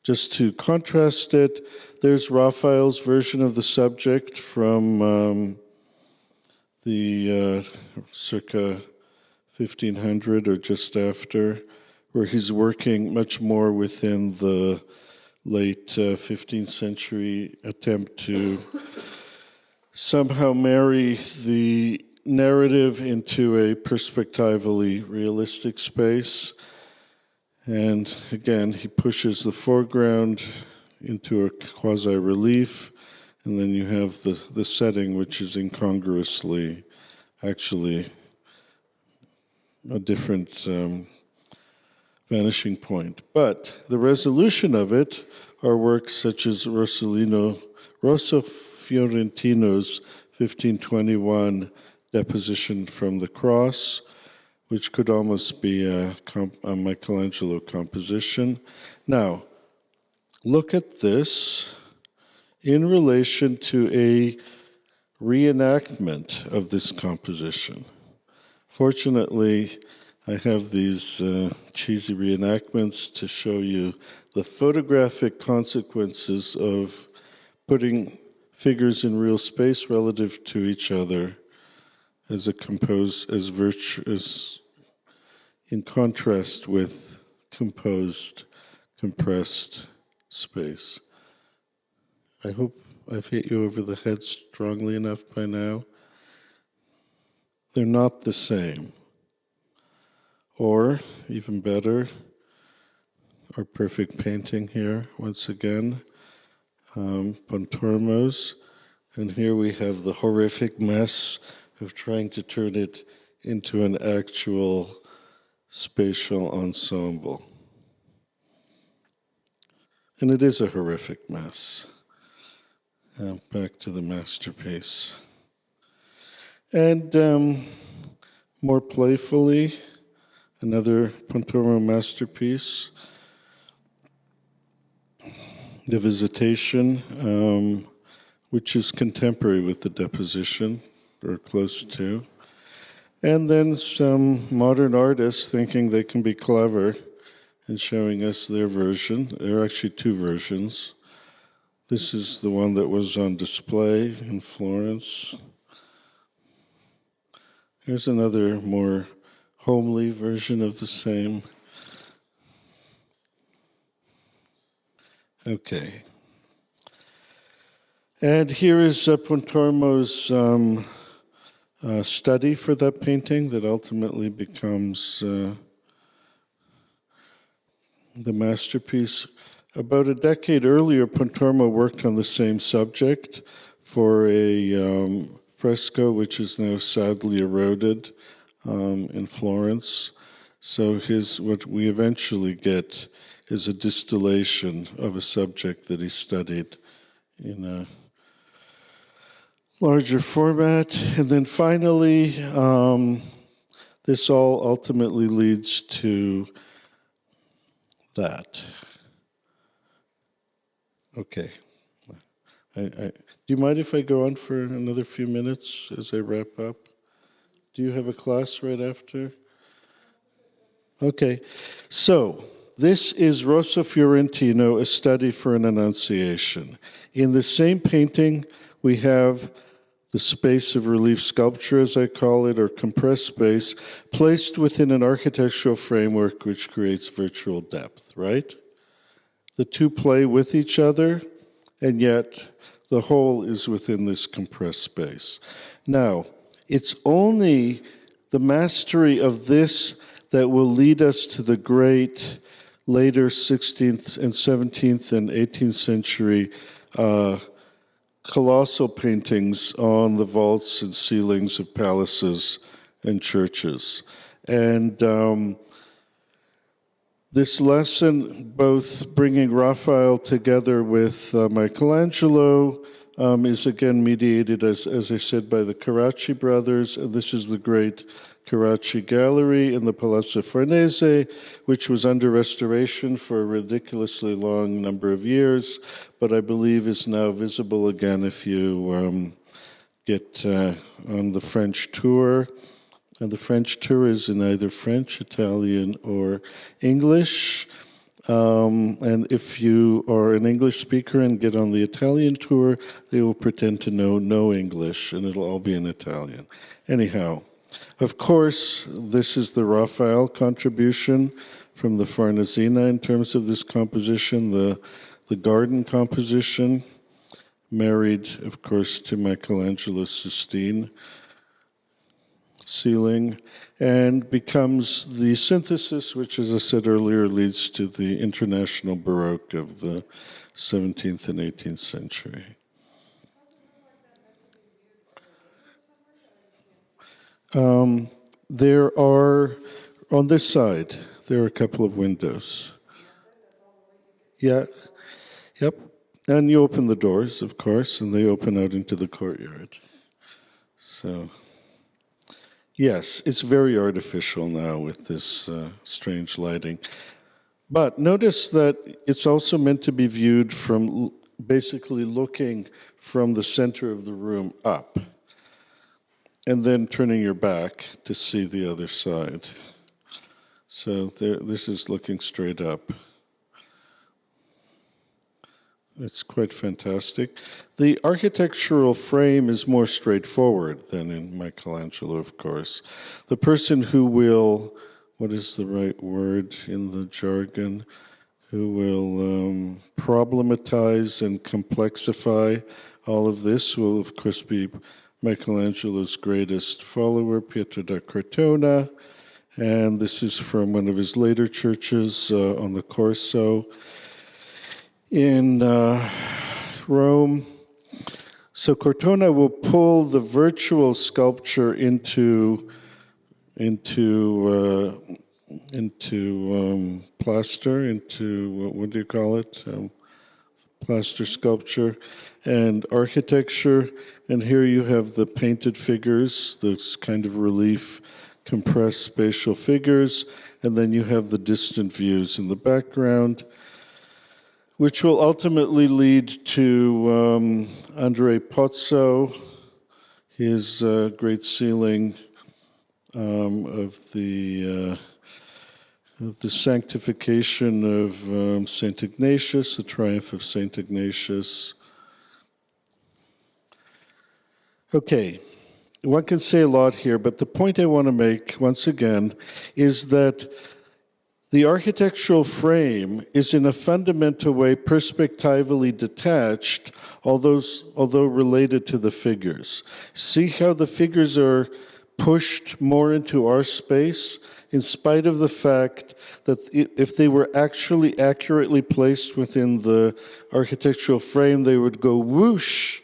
Just to contrast it, there's Raphael's version of the subject from the circa 1500 or just after, where he's working much more within the late 15th century attempt to somehow marry the narrative into a perspectively realistic space. And again, he pushes the foreground into a quasi-relief, and then you have the setting, which is incongruously actually a different vanishing point. But the resolution of it are works such as Rosso Fiorentino's 1521 Deposition from the Cross, which could almost be a Michelangelo composition. Now, look at this in relation to a reenactment of this composition. Fortunately, I have these cheesy reenactments to show you the photographic consequences of putting figures in real space relative to each other as in contrast with composed, compressed space. I hope I've hit you over the head strongly enough by now. They're not the same. Or, even better, our perfect painting here, once again, Pontormo's. And here we have the horrific mess of trying to turn it into an actual spatial ensemble. And it is a horrific mess. Now back to the masterpiece. And more playfully, another Pontormo masterpiece, the Visitation, which is contemporary with the Deposition, or close to. And then some modern artists thinking they can be clever and showing us their version. There are actually two versions. This is the one that was on display in Florence. Here's another more homely version of the same. Okay. And here is Pontormo's study for that painting that ultimately becomes the masterpiece. About a decade earlier, Pontormo worked on the same subject for a fresco which is now sadly eroded in Florence. So what we eventually get is a distillation of a subject that he studied in a larger format. And then finally, this all ultimately leads to that. Okay. Do you mind if I go on for another few minutes as I wrap up? Do you have a class right after? Okay. So, this is Rosso Fiorentino, A Study for an Annunciation. In the same painting, we have the space of relief sculpture, as I call it, or compressed space, placed within an architectural framework which creates virtual depth, right? The two play with each other, and yet the whole is within this compressed space. Now, it's only the mastery of this that will lead us to the great later 16th and 17th and 18th century colossal paintings on the vaults and ceilings of palaces and churches. And this lesson, both bringing Raphael together with Michelangelo, is again mediated, as I said, by the Carracci brothers. And this is the great Carracci Gallery in the Palazzo Farnese, which was under restoration for a ridiculously long number of years, but I believe is now visible again if you get on the French tour. And the French tour is in either French, Italian, or English. And if you are an English speaker and get on the Italian tour, they will pretend to know no English, and it'll all be in Italian. Anyhow, of course, this is the Raphael contribution from the Farnesina in terms of this composition, the garden composition, married, of course, to Michelangelo's Sistine ceiling, and becomes the synthesis, which, as I said earlier, leads to the international Baroque of the 17th and 18th century. There are, on this side, there are a couple of windows. Yeah, yep. And you open the doors, of course, and they open out into the courtyard. So, yes, it's very artificial now with this strange lighting. But notice that it's also meant to be viewed from basically looking from the center of the room up, and then turning your back to see the other side. So this is looking straight up. It's quite fantastic. The architectural frame is more straightforward than in Michelangelo, of course. The person who will, what is the right word in the jargon, who will problematize and complexify all of this will, of course, be Michelangelo's greatest follower, Pietro da Cortona. And this is from one of his later churches on the Corso in Rome. So Cortona will pull the virtual sculpture into plaster, into what do you call it? Plaster sculpture and architecture. And here you have the painted figures, this kind of relief, compressed spatial figures, and then you have the distant views in the background, which will ultimately lead to Andrea Pozzo, his great ceiling of the sanctification of Saint Ignatius, the triumph of Saint Ignatius. Okay, one can say a lot here, but the point I want to make, once again, is that the architectural frame is in a fundamental way perspectively detached, although related to the figures. See how the figures are pushed more into our space, in spite of the fact that if they were actually accurately placed within the architectural frame, they would go whoosh,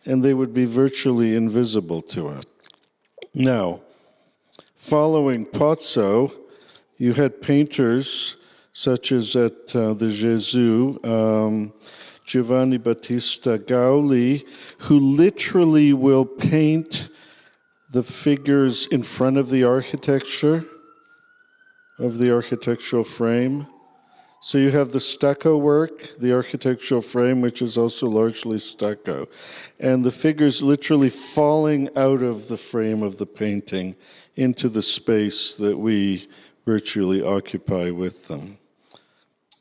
and they would be virtually invisible to us. Now, following Pozzo, you had painters such as at the Gesù, Giovanni Battista Gauli, who literally will paint the figures in front of the architecture, of the architectural frame. So you have the stucco work, the architectural frame, which is also largely stucco, and the figures literally falling out of the frame of the painting into the space that we virtually occupy with them.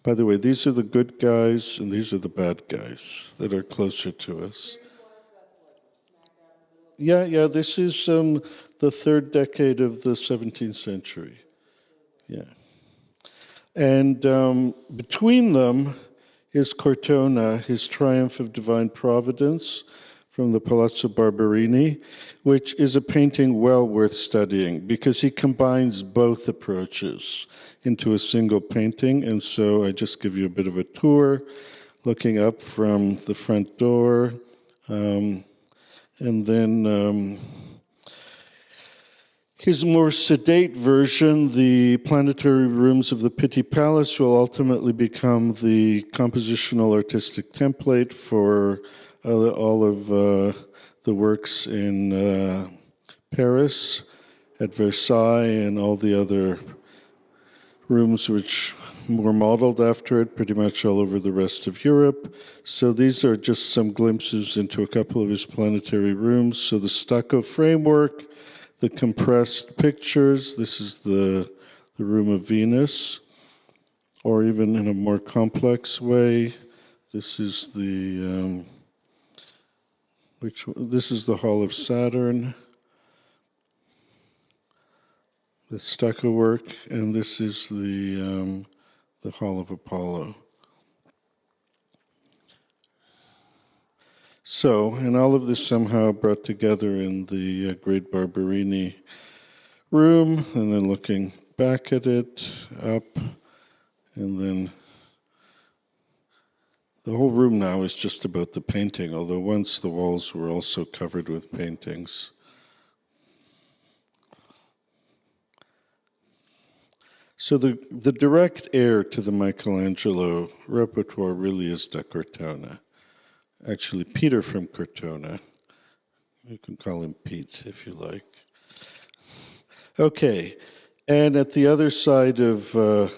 By the way, these are the good guys and these are the bad guys that are closer to us. Yeah, this is the third decade of the 17th century. Yeah. And between them is Cortona, his Triumph of Divine Providence from the Palazzo Barberini, which is a painting well worth studying because he combines both approaches into a single painting. And so I just give you a bit of a tour, looking up from the front door, and then his more sedate version, the planetary rooms of the Pitti Palace, will ultimately become the compositional artistic template for all of the works in Paris, at Versailles, and all the other rooms which were modeled after it pretty much all over the rest of Europe. So these are just some glimpses into a couple of his planetary rooms. So the stucco framework, the compressed pictures, this is the room of Venus, or even in a more complex way, this is the this is the Hall of Saturn, the stucco work, and this is the Hall of Apollo. So, and all of this somehow brought together in the great Barberini room, and then looking back at it, up, and then the whole room now is just about the painting, although once the walls were also covered with paintings. So the direct heir to the Michelangelo repertoire really is da Cortona. Actually, Peter from Cortona. You can call him Pete if you like. Okay, and at the other side of the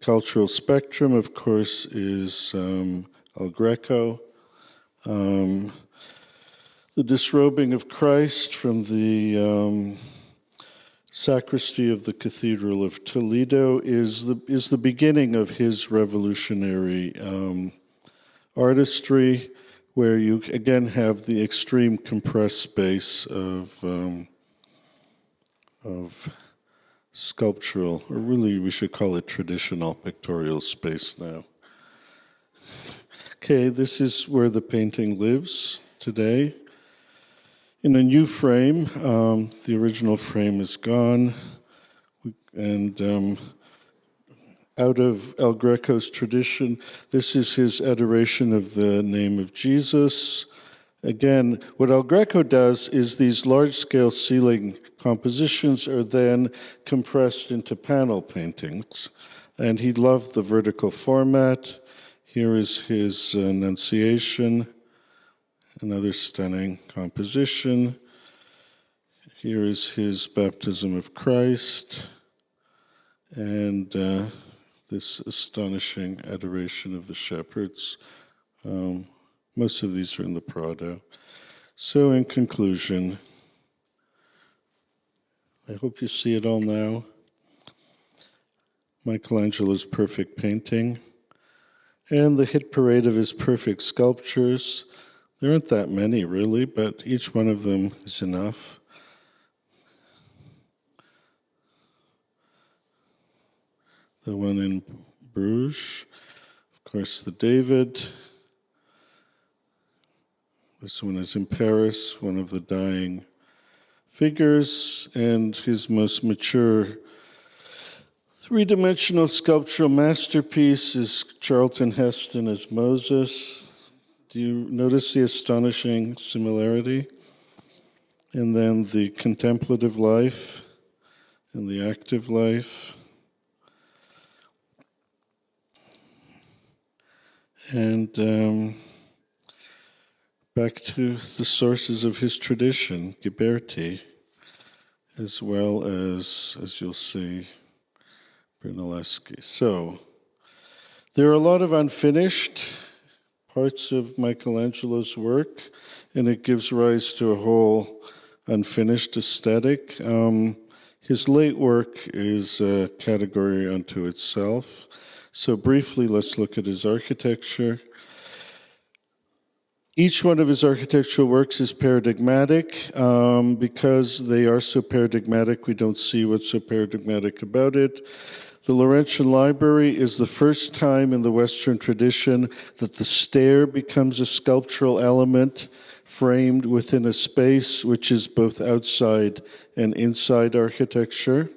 cultural spectrum, of course, is El Greco, The disrobing of Christ from the Sacristy of the Cathedral of Toledo is the beginning of his revolutionary artistry, where you again have the extreme compressed space of sculptural, or really we should call it traditional pictorial space now. Okay, this is where the painting lives today. In a new frame, the original frame is gone, and out of El Greco's tradition, this is his adoration of the name of Jesus. Again, what El Greco does is these large-scale ceiling compositions are then compressed into panel paintings, and he loved the vertical format. Here is his Annunciation, another stunning composition. Here is his Baptism of Christ, and this astonishing adoration of the shepherds. Most of these are in the Prado. So in conclusion, I hope you see it all now. Michelangelo's perfect painting and the hit parade of his perfect sculptures. There aren't that many, really, but each one of them is enough. The one in Bruges, of course, the David. This one is in Paris, one of the dying figures, and his most mature three-dimensional sculptural masterpiece is Charlton Heston as Moses. Do you notice the astonishing similarity? And then the contemplative life and the active life. And back to the sources of his tradition, Ghiberti, as well as you'll see, Brunelleschi. So, there are a lot of unfinished parts of Michelangelo's work, and it gives rise to a whole unfinished aesthetic. His late work is a category unto itself. So briefly, let's look at his architecture. Each one of his architectural works is paradigmatic. Because they are so paradigmatic, we don't see what's so paradigmatic about it. The Laurentian Library is the first time in the Western tradition that the stair becomes a sculptural element framed within a space which is both outside and inside architecture.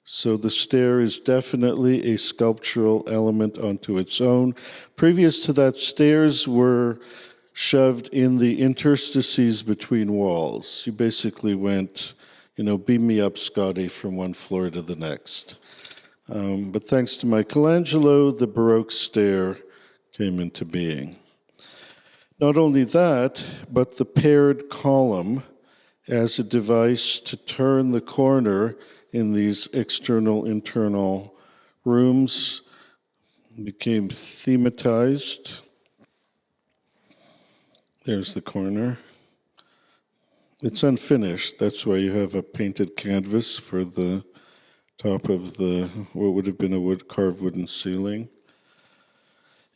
So the stair is definitely a sculptural element unto its own. Previous to that, stairs were shoved in the interstices between walls. You basically went, beam me up, Scotty, from one floor to the next. But thanks to Michelangelo, the Baroque stair came into being. Not only that, but the paired column as a device to turn the corner in these external-internal rooms became thematized. There's the corner. It's unfinished. That's why you have a painted canvas for the top of what would have been a carved wooden ceiling.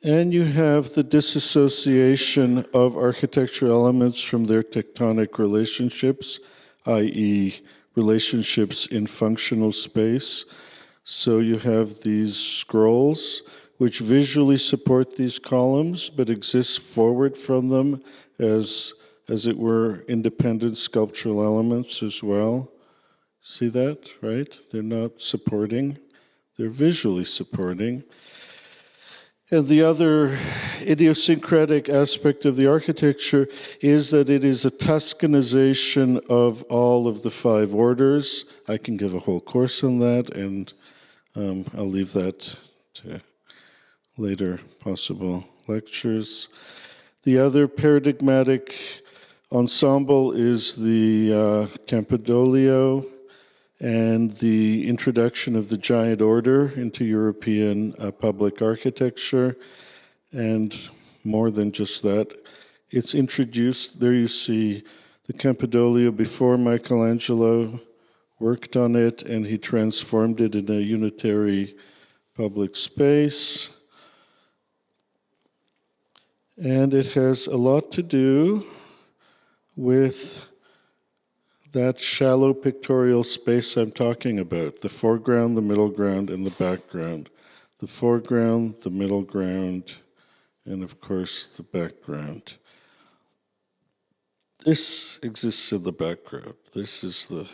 And you have the disassociation of architectural elements from their tectonic relationships, i.e., relationships in functional space. So you have these scrolls which visually support these columns but exist forward from them as it were independent sculptural elements as well. See that, right? They're not supporting, they're visually supporting. And the other idiosyncratic aspect of the architecture is that it is a Tuscanization of all of the five orders. I can give a whole course on that, and I'll leave that to later possible lectures. The other paradigmatic ensemble is the Campidoglio and the introduction of the giant order into European public architecture. And more than just that, it's introduced. There you see the Campidoglio before Michelangelo worked on it, and he transformed it in a unitary public space. And it has a lot to do with that shallow pictorial space I'm talking about, the foreground, the middle ground, and the background. The foreground, the middle ground, and of course the background. This exists in the background. This is the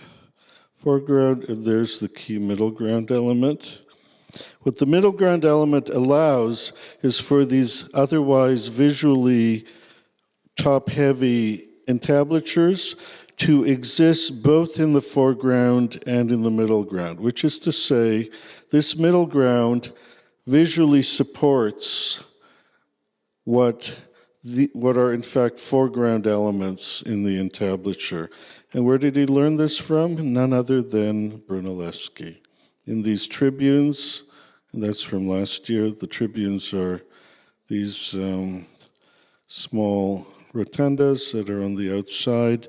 foreground, and there's the key middle ground element. What the middle ground element allows is for these otherwise visually top-heavy entablatures to exist both in the foreground and in the middle ground, which is to say, this middle ground visually supports what are in fact foreground elements in the entablature. And where did he learn this from? None other than Brunelleschi. In these tribunes, and that's from last year, the tribunes are these small rotundas that are on the outside.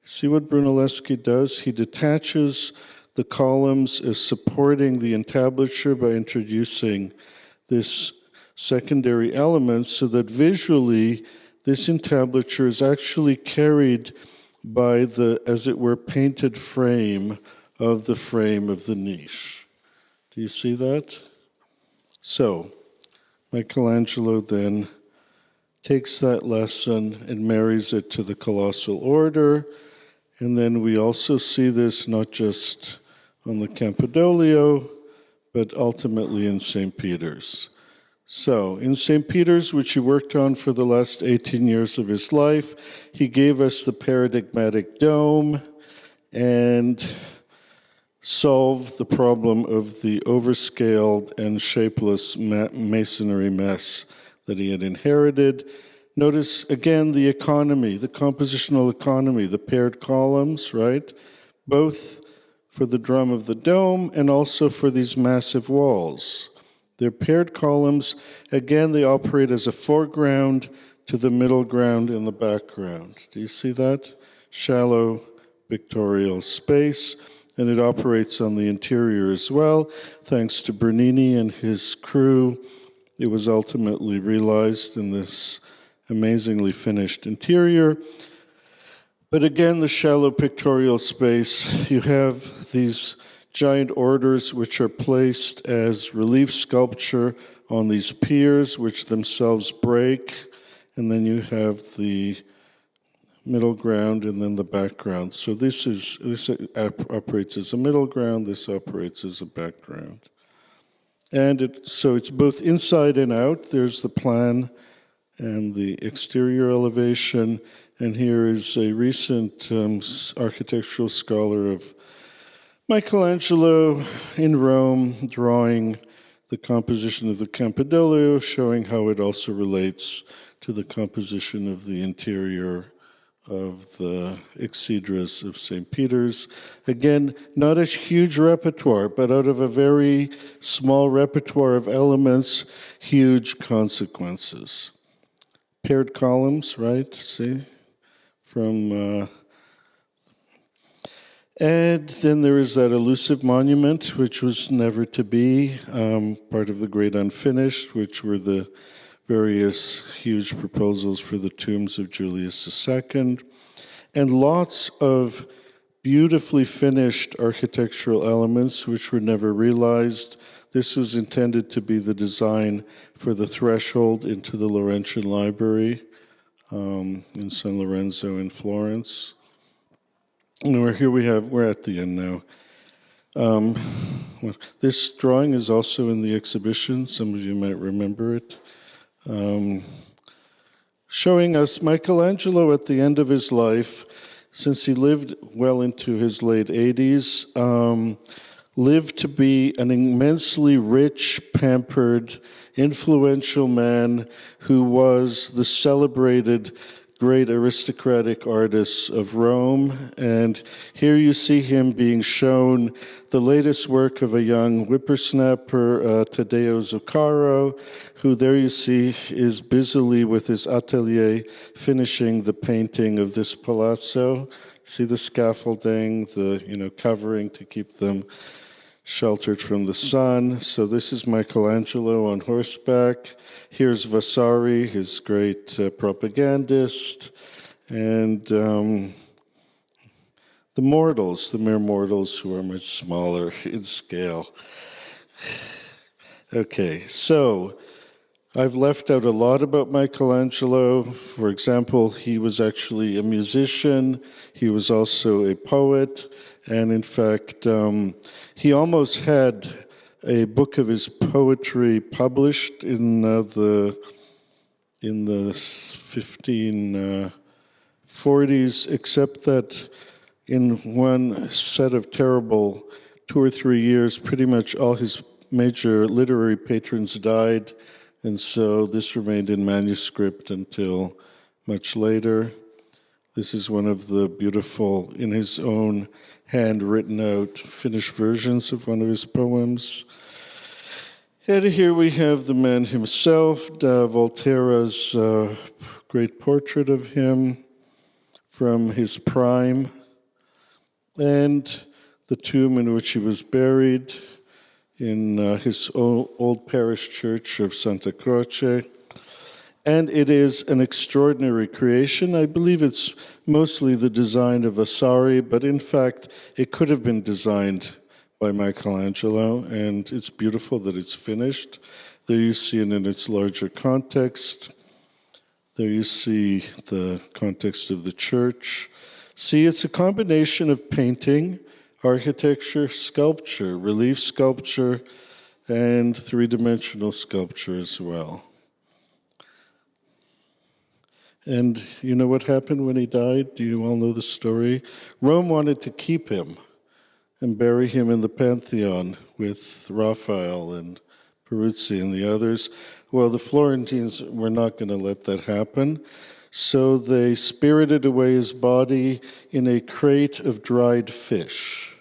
See what Brunelleschi does? He detaches the columns as supporting the entablature by introducing this secondary element so that visually this entablature is actually carried by the, as it were, painted frame of the niche. Do you see that? So, Michelangelo then takes that lesson and marries it to the colossal order. And then we also see this not just on the Campidoglio, but ultimately in St. Peter's. So, in St. Peter's, which he worked on for the last 18 years of his life, he gave us the paradigmatic dome and solved the problem of the overscaled and shapeless masonry mess that he had inherited. Notice, again, the economy, the compositional economy, the paired columns, right? Both for the drum of the dome and also for these massive walls. They're paired columns. Again, they operate as a foreground to the middle ground and the background. Do you see that? Shallow pictorial space. And it operates on the interior as well. Thanks to Bernini and his crew, it was ultimately realized in this amazingly finished interior. But again, the shallow pictorial space, you have these giant orders which are placed as relief sculpture on these piers, which themselves break, and then you have the middle ground and then the background. So this operates as a middle ground, this operates as a background. And so it's both inside and out. There's the plan and the exterior elevation. And here is a recent architectural scholar of Michelangelo in Rome drawing the composition of the Campidoglio, showing how it also relates to the composition of the interior of the exedras of St. Peter's. Again, not a huge repertoire, but out of a very small repertoire of elements, huge consequences. Paired columns, right? See? From... And then there is that elusive monument, which was never to be, part of the Great Unfinished, which were the various huge proposals for the tombs of Julius II, and lots of beautifully finished architectural elements which were never realized. This was intended to be the design for the threshold into the Laurentian Library in San Lorenzo in Florence. And we're at the end now. This drawing is also in the exhibition. Some of you might remember it. Showing us Michelangelo at the end of his life, since he lived well into his late 80s, lived to be an immensely rich, pampered, influential man who was the celebrated great aristocratic artists of Rome. And here you see him being shown the latest work of a young whippersnapper, Taddeo Zuccaro, who there you see is busily with his atelier finishing the painting of this palazzo. See the scaffolding, the covering to keep them sheltered from the sun. So this is Michelangelo on horseback. Here's Vasari, his great propagandist, and the mere mortals who are much smaller in scale. Okay, so I've left out a lot about Michelangelo. For example, he was actually a musician. He was also a poet. And in fact, he almost had a book of his poetry published in the 1540s, except that in one set of terrible 2 or 3 years, pretty much all his major literary patrons died, and so this remained in manuscript until much later. This is one of the beautiful, in his own hand written out, finished versions of one of his poems. And here we have the man himself, Volterra's great portrait of him from his prime, and the tomb in which he was buried in his old parish church of Santa Croce. And it is an extraordinary creation. I believe it's mostly the design of Vasari, but in fact, it could have been designed by Michelangelo, and it's beautiful that it's finished. There you see it in its larger context. There you see the context of the church. See, it's a combination of painting, architecture, sculpture, relief sculpture, and three-dimensional sculpture as well. And you know what happened when he died? Do you all know the story? Rome wanted to keep him and bury him in the Pantheon with Raphael and Peruzzi and the others. Well, the Florentines were not going to let that happen, so they spirited away his body in a crate of dried fish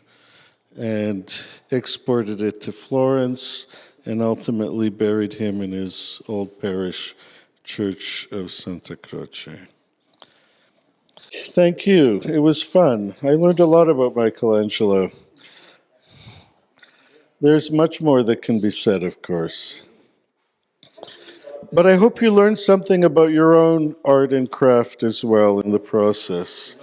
and exported it to Florence and ultimately buried him in his old parish Church of Santa Croce. Thank you. It was fun. I learned a lot about Michelangelo. There's much more that can be said, of course. But I hope you learned something about your own art and craft as well in the process.